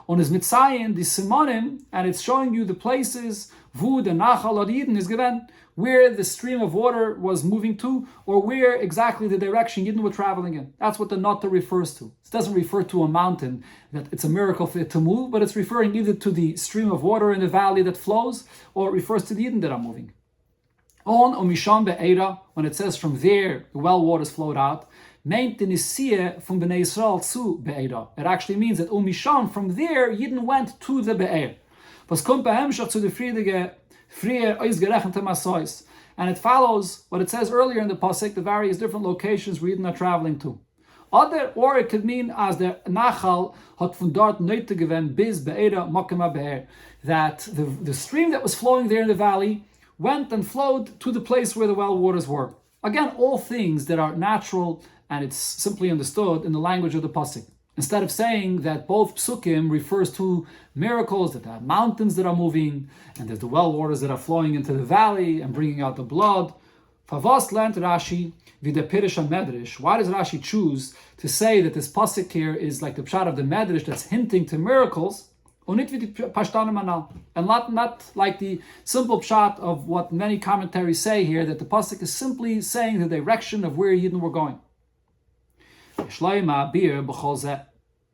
On his mitzayin, the simonim, and it's showing you the places, vu, the nachal, or the yidin is given, where the stream of water was moving to, or where exactly the direction yidin were traveling in. That's what the nota refers to. It doesn't refer to a mountain, that it's a miracle for it to move, but it's referring either to the stream of water in the valley that flows, or it refers to the yidin that are moving. On Umisham Be'era, when it says from there the well waters flowed out, meint the Nisiyah from Bnei Yisrael to Be'era. It actually means that Umisham, from there, Yidden went to the Be'er. Was kommt bei Hemshach zu der Frier ausgerechnete Masois. And it follows what it says earlier in the Pasuk, the various different locations where Yidden are traveling to. Or it could mean as the Nachal hat von dort neute gewen bis Be'era Mokema Be'er. That the stream that was flowing there in the valley went and flowed to the place where the well waters were. Again, all things that are natural and it's simply understood in the language of the pasuk. Instead of saying that both psukim refers to miracles, that there are mountains that are moving, and there's the well waters that are flowing into the valley and bringing out the blood. Favos lent Rashi v'de Pirish Medrash. Why does Rashi choose to say that this pasuk here is like the pshat of the Medrash that's hinting to miracles? And not like the simple pshat of what many commentaries say here, that the pasuk is simply saying the direction of where Yidden were going.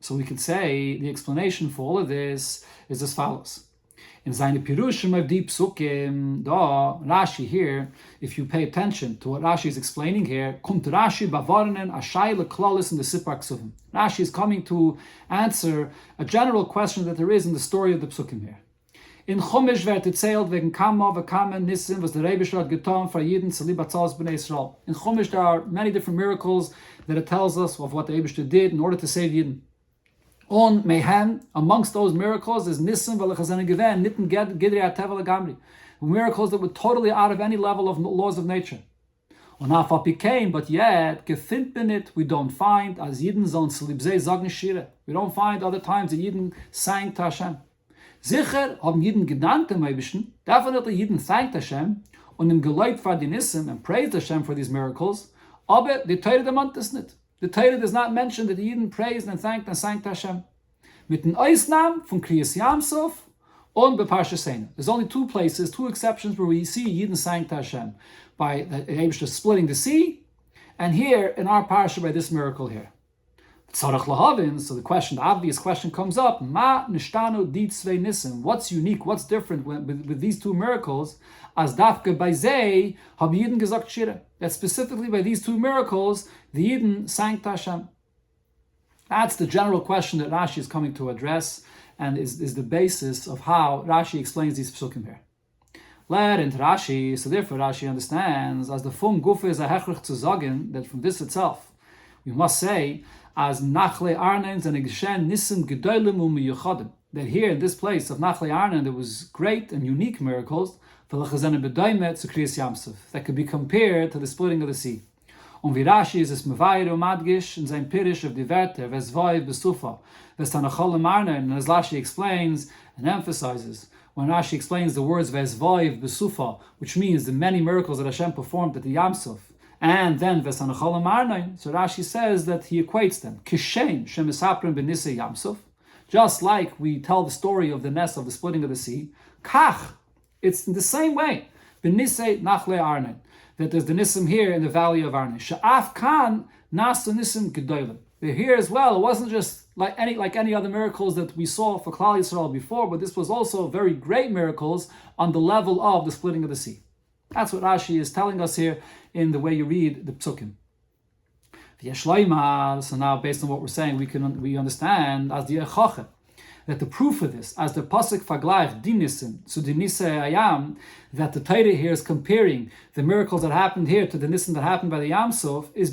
So we could say the explanation for all of this is as follows. In seine Pirushim of deep psukim, Rashi here, if you pay attention to what Rashi is explaining here, kommt Rashi bavarnen ashayla klalis in the Sipar Ksuvim. Rashi is coming to answer a general question that there is in the story of the psukim here. In Chumash wird erzählt wegen Kama v'Kama Nisim, was the Rebbe hat getan for Yidden zu libatzos b'nei Yisrael. In Chumash there are many different miracles that it tells us of what the Rebbe did in order to save Yidden. On Mehan, amongst those miracles is Nisim v'lechazene gewen nitten gidrei atevel gamri, miracles that were totally out of any level of laws of nature. On Afal became, but yet gefindt in it we don't find as Yidden zon slibzei sagen shire. We don't find other times that Yidden sang to Hashem. Sicher haben Yidden gedankt im Eibischen, definitely Yidden thanked Hashem und im Geläut for the Nisim and praised Hashem for these miracles, aber the Torah demant is nicht. The Torah does not mention that the Yidden praised and thanked Hashem. Mit den Ausnahmen von Kriyas Yamsov und Beparsha Seina. There's only two places, two exceptions where we see Yidden sang to Hashem by the Eibishter splitting the sea, and here in our parsha by this miracle here. So the obvious question comes up: Ma nishtanu di tzvei nisim? What's unique? What's different with these two miracles? As dafke by zeh hab Yidden gesagt shira. That specifically by these two miracles, the Yidden sang to Hashem. That's the general question that Rashi is coming to address, and is the basis of how Rashi explains these psukim here. Let into Rashi, so therefore Rashi understands as the fun gufe is a hechrich zu sagen that from this itself we must say as Nachle Arnen and Geshen Nisim Gedolim Umiyuchadim, that here in this place of Nachle Arnen there was great and unique miracles that could be compared to the splitting of the sea. Und wie Rashi ist es Mevair und Madgish in sein Pirish of the Werte, Vesvoiv Besufa, Vestanachol Arnen, and as Rashi explains and emphasizes, when Rashi explains the words Vesvoiv Besufa, which means the many miracles that Hashem performed at the Yamsuf, and then Vesanacholam Arnain, so Rashi says that he equates them. Kishen Shemisaprim Benisse Yamsuf, just like we tell the story of the nest of the splitting of the sea. Kach, it's in the same way. Benisse Nachle Arnain, that there's the Nisim here in the valley of Arnain. Sha'af Kan Nasu Nisim Gedolim. Here as well, it wasn't just like any other miracles that we saw for Klal Yisrael before, but this was also very great miracles on the level of the splitting of the sea. That's what Rashi is telling us here in the way you read the psukim. So now, based on what we're saying, we understand as the echoche that the proof of this, as the pasuk vergleicht die Nissen zu the Nisse Ayam, that the Torah here is comparing the miracles that happened here to the Nissen that happened by the Yam Suf, is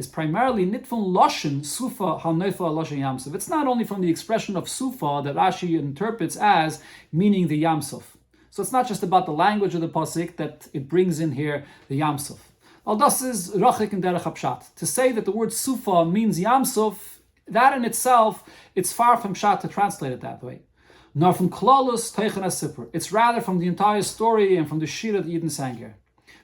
primarily nit von Loshen Sufa Halneufa Loshen Yam Suf. It's not only from the expression of Sufa that Rashi interprets as meaning the Yam Suf. So it's not just about the language of the pasuk that it brings in here the Yam Suf. Well, das is Rachik and Derech Hapshat. To say that the word Sufa means Yam Suf, that in itself, it's far from Pshat to translate it that way. Nor from Klolus Teichen HaSipur. It's rather from the entire story and from the Shira that Yidden sang here.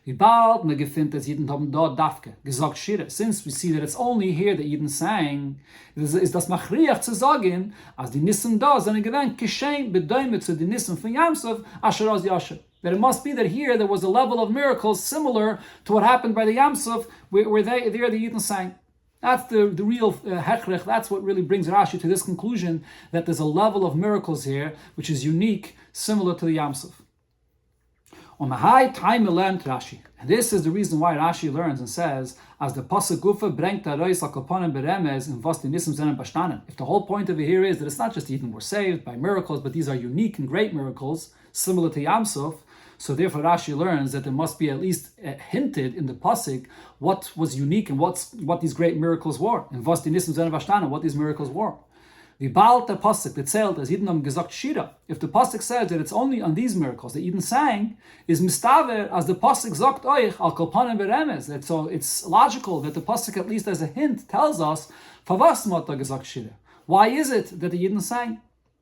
Wie bald me gefindt dass Yidden haben dort Dafke, gesagt Shira. Since we see that it's only here that Yidden sang, is das Machriach zu sagen, als die Nissen da sind gewähnt, geschehen bedeumet zu den Nissen von Yam Suf, asher aus Yasher. That it must be that here there was a level of miracles similar to what happened by the Yam Suf, where the Yidden sang. That's the real hechrech. That's what really brings Rashi to this conclusion that there's a level of miracles here which is unique, similar to the Yam Suf. On the high time learned Rashi, and this is the reason why Rashi learns and says, as the pasuk gufa brengt arois akopanem beremez and vas nisim zenen bashtanen. If the whole point of it here is that it's not just Eden were saved by miracles, but these are unique and great miracles, similar to Yam Suf. So therefore Rashi learns that there must be at least hinted in the pasuk what was unique and what these great miracles were. And was die Nisim zenen bashtanen, what these miracles were. Wie bald der pasuk that zählt as Yidden haben gesagt Shira. If the pasuk says that it's only on these miracles that Yidden sang, is mistaver as the pasuk sagt euch al kolpanem beremez. So it's logical that the pasuk at least as a hint tells us favas mot gesagt Shira. Why is it that the Yidden sang?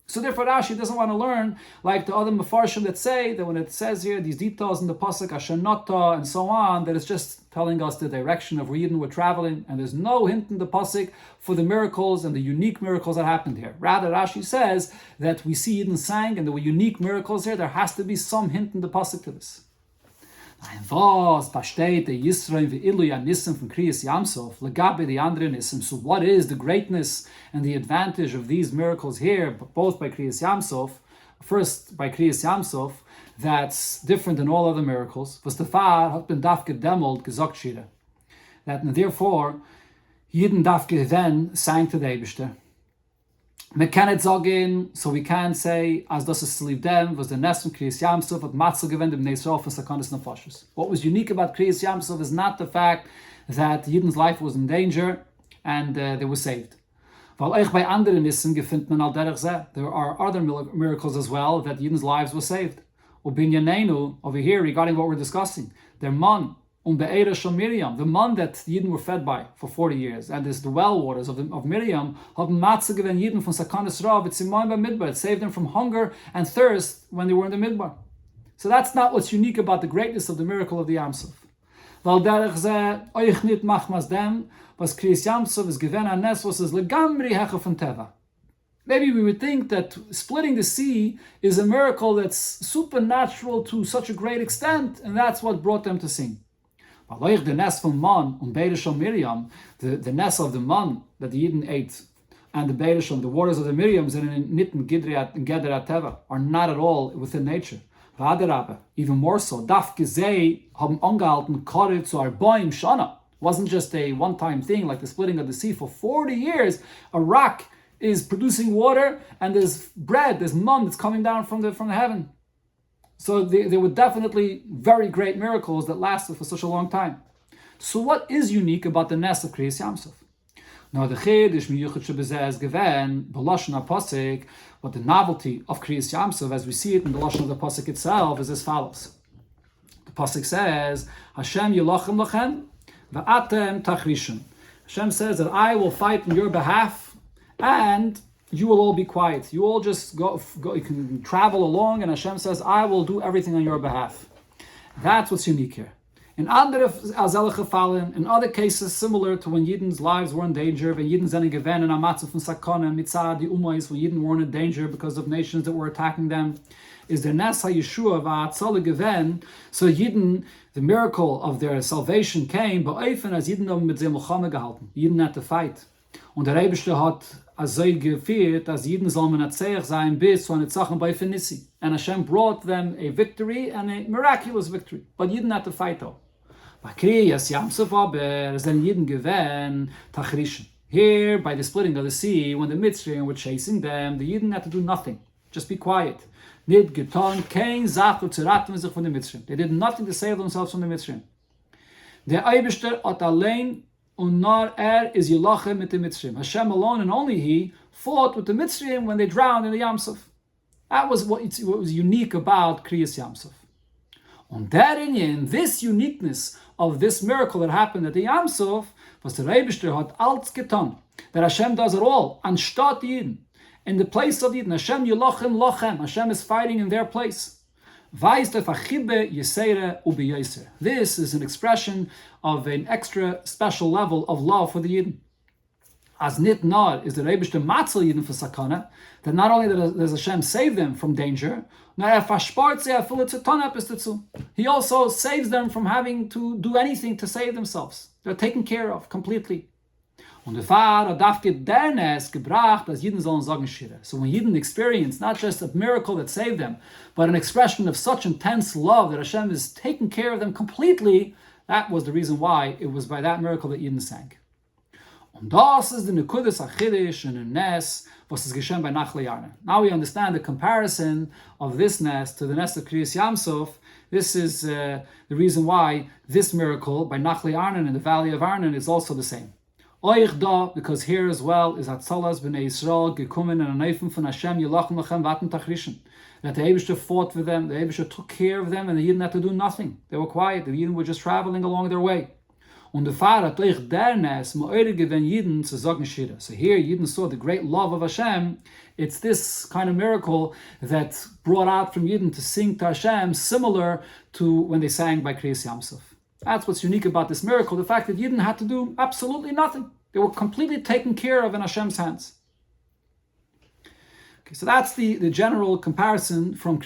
So therefore Rashi doesn't want to learn like the other Mefarshim that say that when it says here these details in the pasuk Ashanata and so on, that it's just telling us the direction of where Yidden were traveling, and there's no hint in the pasuk for the miracles and the unique miracles that happened here. Rather, Rashi says that we see Yidden sang and there were unique miracles here. There has to be some hint in the pasuk to this. So what is the greatness and the advantage of these miracles here, both by Kriyas Yam Suf, first by Kriyas Yam Suf, that's different than all other miracles, was the Far hat been dafke demolt gesagt Shira. That therefore, Yidden dafke then sang to the Eibishter. We can sagen, so we can say, as das es lieb dem, was the Nest from Kriyas Yam Suf hat Matzel gewend im Neisrof and Sakanis Nefashis. What was unique about Kriyas Yam Suf is not the fact that Yidden's life was in danger and they were saved. Weil euch bei anderen Nissen gefindt man al derech zeh. There are other miracles as well that Yidden's lives were saved. Ubinyanenu, over here regarding what we're discussing, their man, Be'era Shal Miriam, the man that the Yidden were fed by for 40 years, and is the well waters of Miriam, haben Matzah given Yidden from Sakanis Rav, it's Imayim Midbar, it saved them from hunger and thirst when they were in the Midbar. So that's not what's unique about the greatness of the miracle of the Yam Suf. Weil derech zeh, euch nit machmas dem, was Kriyas Yam Suf is given an Nes, was is legamri hecha von Teva. Maybe we would think that splitting the sea is a miracle that's supernatural to such a great extent, and that's what brought them to sing. The nest from man and Beirishal Miriam, the nest of the man that the Yidden ate, and the Beirishal, the waters of the Miriams in Nitten Gedera Teva, are not at all within nature. Even more so, Daf Gezei haben angehalten Kore zu Arbaim Shana. Wasn't just a one-time thing like the splitting of the sea. For 40 years, a rock is producing water, and there's bread, there's man that's coming down from the heaven. So there were definitely very great miracles that lasted for such a long time. So what is unique about the nest of Kriyas Yam Suf? Now the Chiddush miyuchad shebezeh is given b'lashon HaPasuk, but the novelty of Kriyas Yam Suf, as we see it in the lashon of the pasuk itself, is as follows. The pasuk says, Hashem yilachem lachem va'atem tachrishon. Hashem says that I will fight on your behalf, and you will all be quiet. You all just go, you can travel along, and Hashem says, I will do everything on your behalf. That's what's unique here. In other cases similar to when Yidden's lives were in danger, when Yidden zene gewen in Amatzah from Sakona, Mitzad, the Umais, when Yidden were in danger because of nations that were attacking them, is the Nes HaYeshua v'atzala gewen, so Yidden, the miracle of their salvation came, ba'ofen as Yidden haben mit sie Milchama gehalten. Yidden had to fight. Und der Rebbe hat so geführt, as Yidden soll man erzählt sein bis zu einer Sache bei Fenissi. And Hashem brought them a victory, and a miraculous victory. But Yidden had to fight though. Bei Kriyas Yam Suf aber, es den Yidden gewähnt, Tachrischen. Here, by the splitting of the sea, when the Mitzrayim were chasing them, the Yidden had to do nothing. Just be quiet. Nid geton kein Sache zu retten sich von the Mitzrayim. They did nothing to save themselves from the Mitzrayim. Der Eibishter hat allein und nur is Yilachem mit the Mitzrayim. Hashem alone and only He fought with the Mitzrayim when they drowned in the Yam Suf. That was what was unique about Kriyas Yam Suf. And therein, this uniqueness of this miracle that happened at the Yam Suf, was der Eibishter hat alles getan. That Hashem does it all, anstatt Yidden. In the place of Yidden, Hashem Yilachem Lochem. Hashem is fighting in their place. This is an expression of an extra special level of love for the Yidden. As nit nor is the Rebbe matzel Yidden for sakana, that not only does Hashem save them from danger, He also saves them from having to do anything to save themselves. They're taken care of completely. Und der Vater darf gederness gebracht, dass Jeden sollen sagen Shira. So when Jeden experience not just a miracle that saved them, but an expression of such intense love that Hashem is taking care of them completely, that was the reason why it was by that miracle that Jeden sang. Und das ist die Nekudas Achidish and the Nes, was ist geschehen bei Nachle Yarne. Now we understand the comparison of this Nes to the Nes of Kriyas Yam Suf. This is the reason why this miracle by Nachle Arnon in the valley of Arnon is also the same. Oich da, because here as well is Hatzalas b'nei Yisrael gekumen and anayfim von Hashem yilachem lachem vaten tachrishin. That the Eibishter fought for them, the Eibishter took care of them, and the Yidden had to do nothing. They were quiet, the Yidden were just traveling along their way. Und der Vater hat euch dernes mo'ere gewen Yidden zu sagen Shira. So here Yidden saw the great love of Hashem. It's this kind of miracle that brought out from Yidden to sing to Hashem, similar to when they sang by Kriyas Yam Suf. That's what's unique about this miracle, the fact that Yidden had to do absolutely nothing. They were completely taken care of in Hashem's hands. Okay, so that's the general comparison from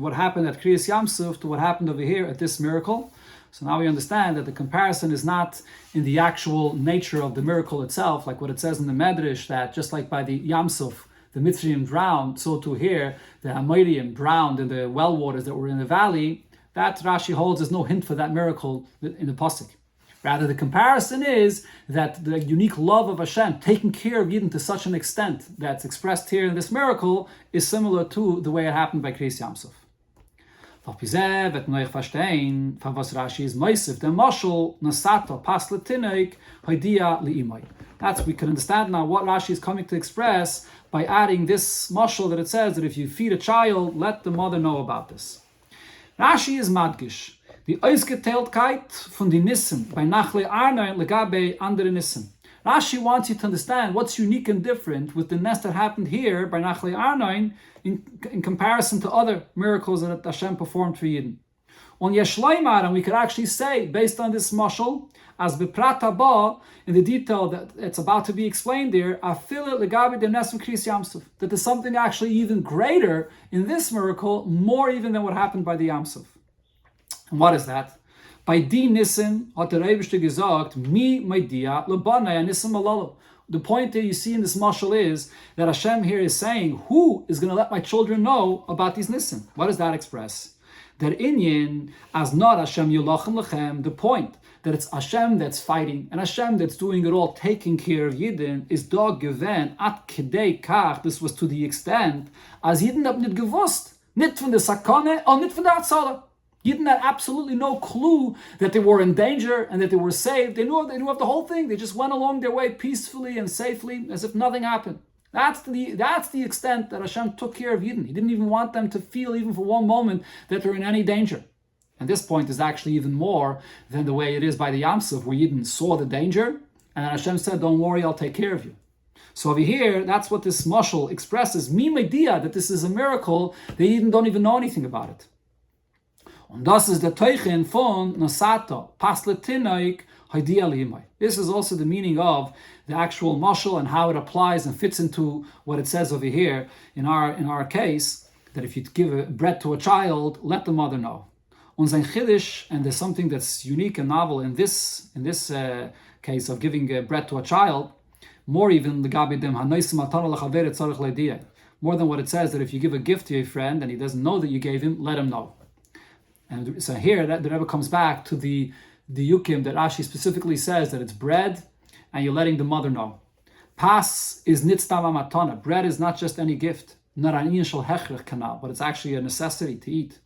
what happened at Kriyas Yam Suf to what happened over here at this miracle. So now we understand that the comparison is not in the actual nature of the miracle itself, like what it says in the Medrash, that just like by the Yam Suf, the Mitzrayim drowned, so too here, the Hamorim drowned in the well waters that were in the valley. That Rashi holds there's no hint for that miracle in the Pasuk. Rather, the comparison is that the unique love of Hashem, taking care of Yidden to such an extent that's expressed here in this miracle, is similar to the way it happened by Kriyas Yam Suf. That's, we can understand now what Rashi is coming to express by adding this mashal that it says that if you feed a child, let the mother know about this. Rashi is madgish. Die Ausgeteiltkeit von den Nissen bei Nachle Arnon legabe andere Nissen. Rashi wants you to understand what's unique and different with the nest that happened here by Nachle Arnon in comparison to other miracles that Hashem performed for Yidden. On Yeshleimar, and we could actually say, based on this mashal, as beprata ba, in the detail that it's about to be explained there, afile legabe the nest of Kriyas Yam Suf, that there's something actually even greater in this miracle, more even than what happened by the Yam Suf. And what is that? By di nissen hat der Eibishter gesagt, mi meidia lebanai nissen malalo. The point that you see in this mashal is that Hashem here is saying, who is going to let my children know about these nissen? What does that express? That inyan as not Hashem yulachem lechem, the point that it's Hashem that's fighting and Hashem that's doing it all, taking care of Yidden, is dog given at kedei kach. This was to the extent as Yidden hab nit gewusst, nit von der Sakane und nit von der Atzala. Yidden had absolutely no clue that they were in danger and that they were saved. They knew of the whole thing. They just went along their way peacefully and safely as if nothing happened. That's the extent that Hashem took care of Yidden. He didn't even want them to feel even for one moment that they're in any danger. And this point is actually even more than the way it is by the Yam Suf, where Yidden saw the danger and Hashem said, don't worry, I'll take care of you. So over here, that's what this mashal expresses. Mi media, that this is a miracle. They don't even know anything about it. Und das ist der Teuchen von Nasata, Pasletinaik, Haidia Limai. This is also the meaning of the actual mashal and how it applies and fits into what it says over here in our case, that if you give bread to a child, let the mother know. Und sein Chiddush, and there's something that's unique and novel in this case of giving bread to a child, more even the Gabi dem Hanaisim Atana Lachaver Tzarich Leidia. More than what it says that if you give a gift to a friend and he doesn't know that you gave him, let him know. And so here, the Rebbe comes back to the yukim that Rashi specifically says that it's bread, and you're letting the mother know. Pas is nitztava matana. Bread is not just any gift, not an initial hechrich kanal, but it's actually a necessity to eat.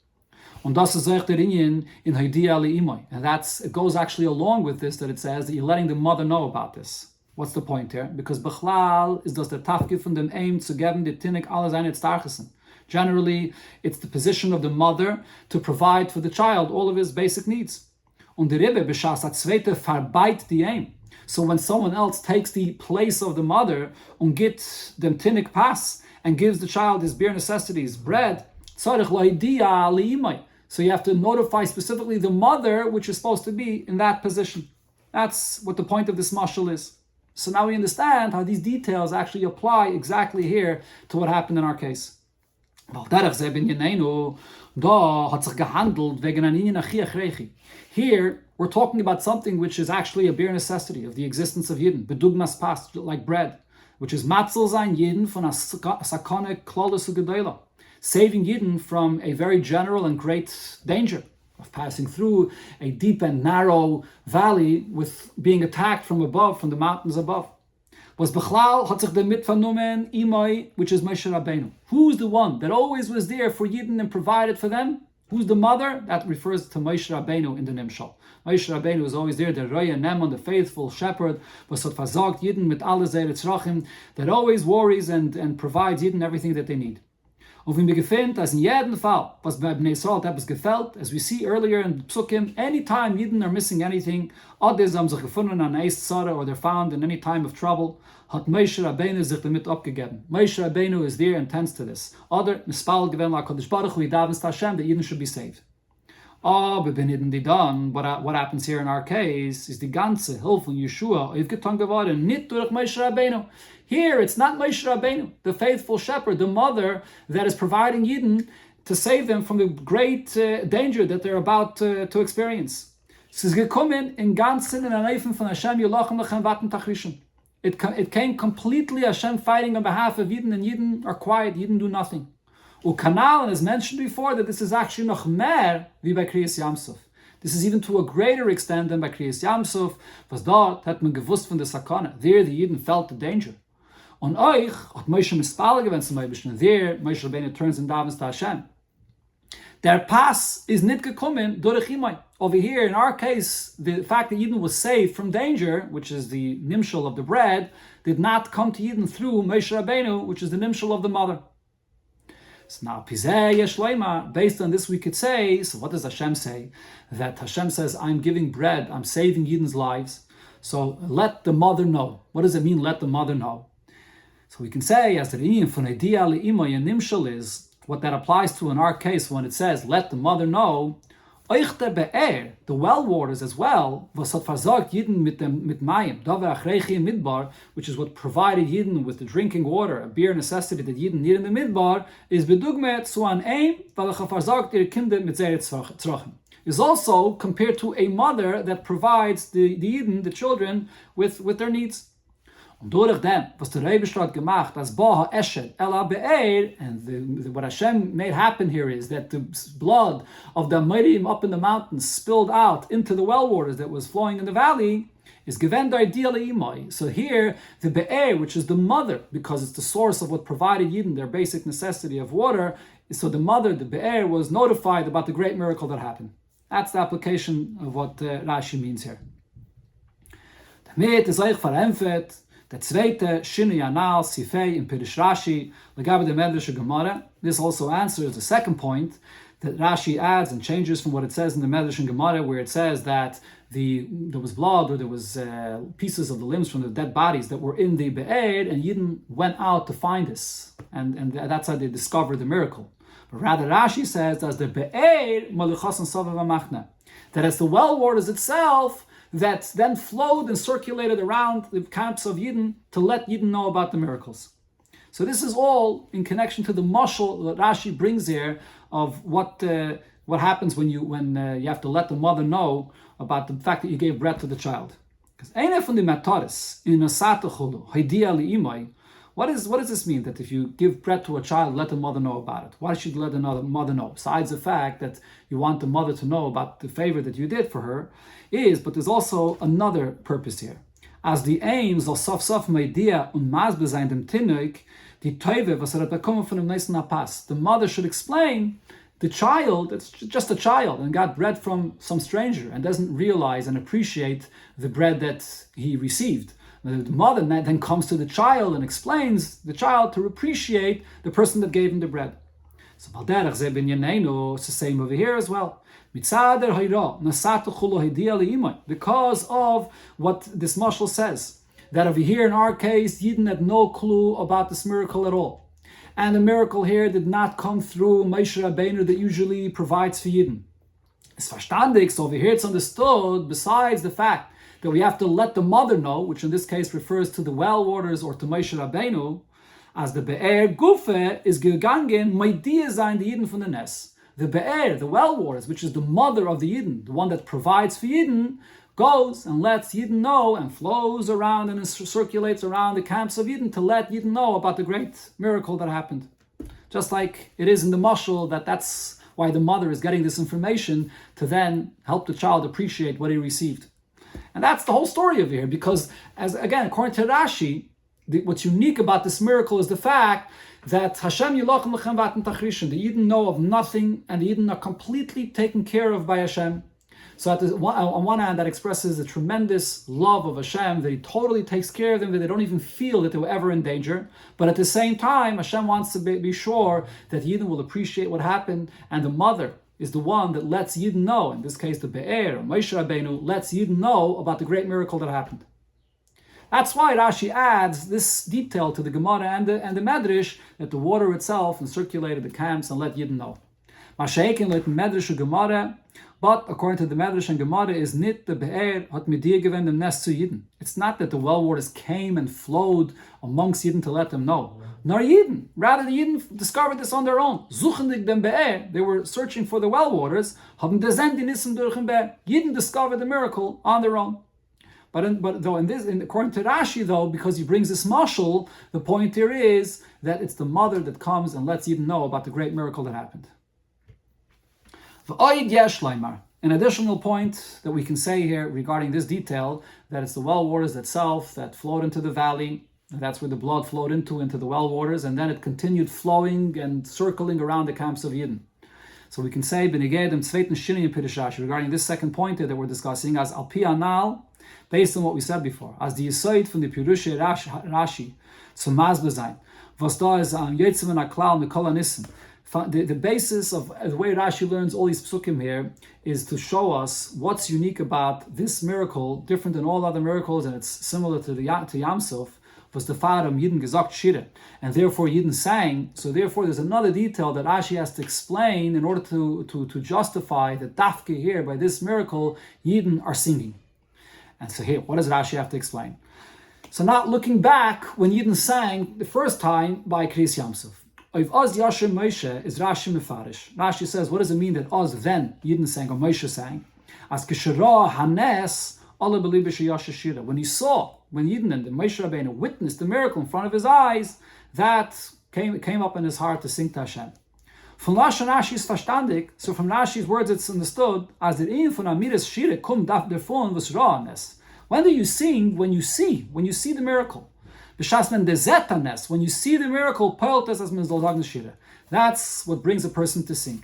Und das ist auch der Inyan in Haidia Li'imoi. And it goes actually along with this, that it says that you're letting the mother know about this. What's the point here? Because Bechlal is das der Tafkid von dem Aim zu geben, die Tinnik alle seine Starchesen. Generally, it's the position of the mother to provide for the child all of his basic needs. Und der Rebbe b'shas ha-zweite verbeit die Aim. So when someone else takes the place of the mother und get dem Tinnik Pas and gives the child his bare necessities, bread, tzarich l'haidia li'imoi. So you have to notify specifically the mother, which is supposed to be in that position. That's what the point of this mashal is. So now we understand how these details actually apply exactly here to what happened in our case. Here, we're talking about something which is actually a bare necessity of the existence of Yidden, bedugmas pas, like bread, which is matzel zayin Yidden von a sakane klolus u'gedola, saving Yidden from a very general and great danger of passing through a deep and narrow valley with being attacked from above, from the mountains above. Was Bechlal hat sich damit vernommen Imai, which is Moshe Rabbeinu. Who's the one that always was there for Yidden and provided for them? Who's the mother? That refers to Moshe Rabbeinu in the Nimshal. Moshe Rabbeinu is always there, the Roya Neman, the faithful shepherd, was hat versagt Yidden mit alle seine Tzrachim, that always worries and provides Yidden everything that they need. Und wie mir gefällt, as in jedem Fall, was bei Bnei Yisrael etwas gefällt, as we see earlier in Psukim, anytime Yidden are missing anything, others haben sich gefunden an Eis Tzara, or they're found in any time of trouble, hat Moshe Rabbeinu sich damit abgegeben. Moshe Rabbeinu is there and tends to this. Other, mispal gewen la Kodesh Baruch Hu Yidavens Hashem, that Yidden should be saved. But ben Yidden die dann, what happens here in our case, is die ganze Hilfe von Yeshua, if getan geworden, nicht durch Moshe Rabbeinu. Here, it's not Moshe Rabbeinu, the faithful shepherd, the mother that is providing Yidden to save them from the great danger that they're about to experience. Es ist gekommen in ganzen in Aneifen von Hashem Yelochem Lechem Vaten Tachrishim. It came completely Hashem fighting on behalf of Yidden, and Yidden are quiet, Yidden do nothing. Ukanal, and as mentioned before, that this is actually noch mer wie bei Kriyas Yamsuf. This is even to a greater extent than by Kriyas Yamsuf, was dort hat man gewusst von der Sakana. There the Yidden felt the danger. On euch hat Moshe mispal gewen zum Eibischen. There, Moshe Rabbeinu turns and davens to Hashem. Der Pas is nicht gekommen durch Imai. Over here, in our case, the fact that Yidden was saved from danger, which is the nimshal of the bread, did not come to Yidden through Moshe Rabbeinu, which is the nimshal of the mother. So now, based on this we could say, so what does Hashem say? That Hashem says, I'm giving bread, I'm saving Yidden's lives. So let the mother know. What does it mean, let the mother know? So we can say, as the Inyan from Haidia Li'imoi and Nimshal is, what that applies to in our case when it says, let the mother know, Oichte be'er, the well waters as well, was hat versagt Yidden mit Mayim, Dove Achreichi in Midbar, which is what provided Yidden with the drinking water, a bare necessity that Yidden need in the Midbar, is bedugmet zu an Eim, weil versagt ihre Kinder mit Zeret Tzrachim. Is also compared to a mother that provides the Yidden, the children, with their needs. Und durch dem, was der Rebbe hat gemacht, as Baha Eshed Ela Be'er, and what Hashem made happen here is that the blood of the Amirim up in the mountains spilled out into the well waters that was flowing in the valley, is given ideally imai. So here, the Be'er, which is the mother, because it's the source of what provided Yidden their basic necessity of water, so the mother, the Be'er, was notified about the great miracle that happened. That's the application of what Rashi means here. Damit ist euch verämpft, der zweite Shinui Anal Sifei in Pirish Rashi Legabe the Medrash Gemara. This also answers the second point that Rashi adds and changes from what it says in the Medrash and Gemara, where it says that there was blood or there was pieces of the limbs from the dead bodies that were in the Be'er, and Yidden went out to find this, and that's how they discovered the miracle. But rather Rashi says as the Be'er Maluchas and Sovav Amachna, that as the well waters itself that then flowed and circulated around the camps of Yidden to let Yidden know about the miracles. So this is all in connection to the mashal that Rashi brings here of what happens when you have to let the mother know about the fact that you gave bread to the child. Because eine von den mataris in asata chulu haidia li'imai. What does this mean? That if you give bread to a child, let the mother know about it. Why should you let the mother know? Besides the fact that you want the mother to know about the favor that you did for her, but there's also another purpose here. as the aims of sof sof meidea und masbe sein dem Tinnoik, die Teuve, was hat bekommen von dem nächsten Apas. The mother should explain the child, it's just a child and got bread from some stranger and doesn't realize and appreciate the bread that he received. The mother then comes to the child and explains the child to appreciate the person that gave him the bread. So it's the same over here as well. Because of what this mashal says, that over here in our case, Yidden had no clue about this miracle at all. And the miracle here did not come through Moshe Rabbeinu that usually provides for Yidden. It's verstandig, so over here it's understood, besides the fact that we have to let the mother know, which in this case refers to the well waters or to Moshe Rabbeinu, as the Be'er Gufe is gegangen, Maidia sein the Yidden from the Nes. The Be'er, the well waters, which is the mother of the Yidden, the one that provides for Yidden, goes and lets Yidden know and flows around and circulates around the camps of Yidden to let Yidden know about the great miracle that happened. Just like it is in the mashal that's why the mother is getting this information to then help the child appreciate what he received. And that's the whole story over here, because as again, according to Rashi, what's unique about this miracle is the fact that Hashem Yilochem Lechem Vatem Tachrishin, the Yidden know of nothing and the Yidden are completely taken care of by Hashem. So on one hand, that expresses a tremendous love of Hashem, that He totally takes care of them, that they don't even feel that they were ever in danger. But at the same time, Hashem wants to be sure that Yidden will appreciate what happened, and the mother is the one that lets Yidden know, in this case the Be'er, or Moshe Rabbeinu, lets Yidden know about the great miracle that happened. That's why Rashi adds this detail to the Gemara and the Medrash, that the water itself encirculated the camps and let Yidden know. Masha'ekin let Medrash Gemara, but according to the Medrash and Gemara, is nit the Be'er hat midir given dem Nest zu Yidden. It's not that the well waters came and flowed amongst Yidden to let them know. Nor Yidden. Rather, the Yidden discovered this on their own. Suchendig dem Be'er, they were searching for the well waters. Haben descend die Nissen durch den Be'er. Yidden discovered the miracle on their own. According to Rashi, though, because he brings this mashal, the point here is that it's the mother that comes and lets Yidden know about the great miracle that happened. An additional point that we can say here regarding this detail, that it's the well waters itself that flowed into the valley, and that's where the blood flowed into the well waters, and then it continued flowing and circling around the camps of Yidden. So we can say, regarding this second point that we're discussing, as al pi anal, based on what we said before, as the yisoid from the Pirushe Rashi, zum Masbe sein, was da is an Yetzim and Aklal Mikol Anissen. The basis of the way Rashi learns all these psukim here is to show us what's unique about this miracle, different than all other miracles, and it's similar to Yam Suf, was the Faram Yidden gesagt Shire, and therefore Yidden sang. So therefore there's another detail that Rashi has to explain in order to justify that dafke here, by this miracle, Yidden are singing. And so here, what does Rashi have to explain? So not looking back when Yidden sang the first time by Kriyas Yam Suf. Of Oz Yashem Moshe is Rashi Mefarish. Rashi says, what does it mean that Oz then Yidden sang or Moshe sang? As Kishara Hanes Allah Belibish Yasha Shira. When Yidden and the Moshe Rabbeinu witnessed the miracle in front of his eyes, that came up in his heart to sing to Hashem. From Lashon Rashi is verstandig, so from Rashi's words it's understood, as der Ein von Amiris Shire kum daf davon was Ranes. When do you sing? When you see the miracle. When you see the miracle, that's what brings a person to sing.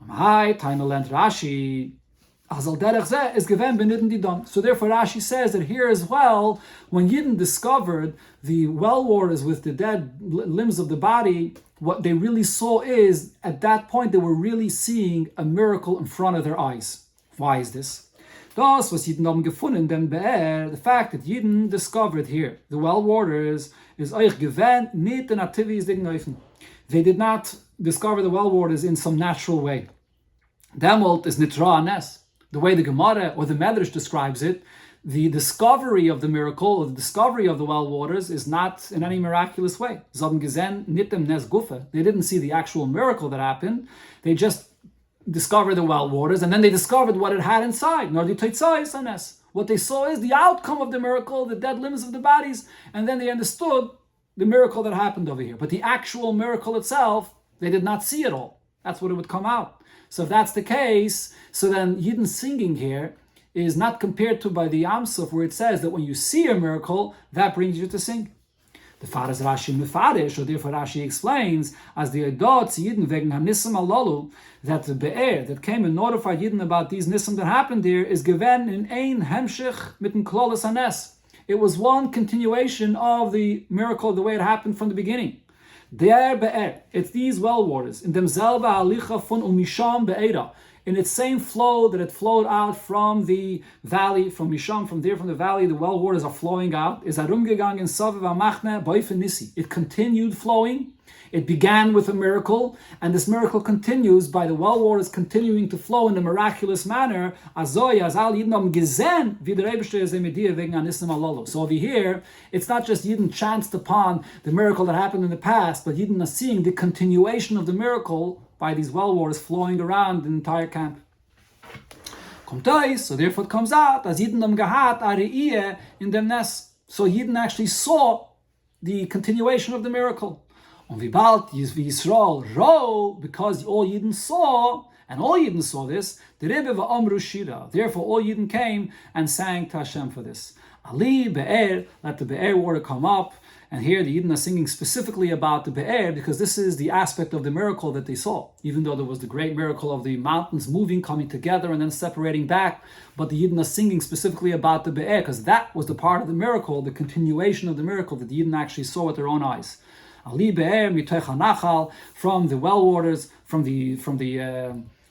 Rashi. So therefore Rashi says that here as well, when Yidden discovered the well waters with the dead limbs of the body, what they really saw is, at that point, they were really seeing a miracle in front of their eyes. Why is this? Das, was Yidden haben gefunden, den Be'er, the fact that Yidden discovered here, the well waters, is euch gewähnt, nicht den Aktivis Digneufen. They did not discover the well waters in some natural way. Demolt is nitra anes. The way the Gemara or the Medrash describes it, the discovery of the miracle, or the discovery of the well waters, is not in any miraculous way. Zom gesehen nitem nes gufe. They didn't see the actual miracle that happened. They just discovered the well waters, and then they discovered what it had inside. What they saw is the outcome of the miracle, the dead limbs of the bodies, and then they understood the miracle that happened over here. But the actual miracle itself, they did not see it all. That's what it would come out. So if that's the case, so then Yidden singing here is not compared to by the Yam Suf, where it says that when you see a miracle, that brings you to sing. The Fathers Rashi Mefarish, or therefore Rashi explains, as the Adot Yidden wegen HaNissim Alolu, that the Be'er that came and notified Yidden about these Nissim that happened there is given in ein Hemshich mit dem Klolos HaNes. It was one continuation of the miracle the way it happened from the beginning. Der Be'er, it's these well waters, in demselbe Halicha von Umisham Be'era, in its same flow that it flowed out from the valley, from Misham, from there, from the valley, the well waters are flowing out. Is herumgegangen Saviv HaMachne Beifen Nissi. It continued flowing. It began with a miracle, and this miracle continues by the well waters continuing to flow in a miraculous manner. So over here, it's not just Yidden chanced upon the miracle that happened in the past, but Yidden are seeing the continuation of the miracle by these well waters flowing around the entire camp. So therefore it comes out as Yidden am gehat ari'iyeh in dem nes. So Yidden actually saw the continuation of the miracle. On Vibalt Yisrael ro, because all Yidden saw, and all Yidden saw this, the Rebbe va'amru shira. Therefore all Yidden came and sang to Hashem for this. Ali be'er, let the be'er water come up. And here the Yidden are singing specifically about the Be'er, because this is the aspect of the miracle that they saw. Even though there was the great miracle of the mountains moving, coming together, and then separating back, but the Yidden are singing specifically about the Be'er, because that was the part of the miracle, the continuation of the miracle that the Yidden actually saw with their own eyes. Ali Be'er mitoch hanachal, from the well waters, from the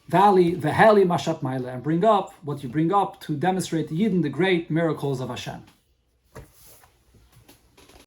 valley, veheli mashat maila, and bring up what you bring up to demonstrate the Yidden the great miracles of Hashem.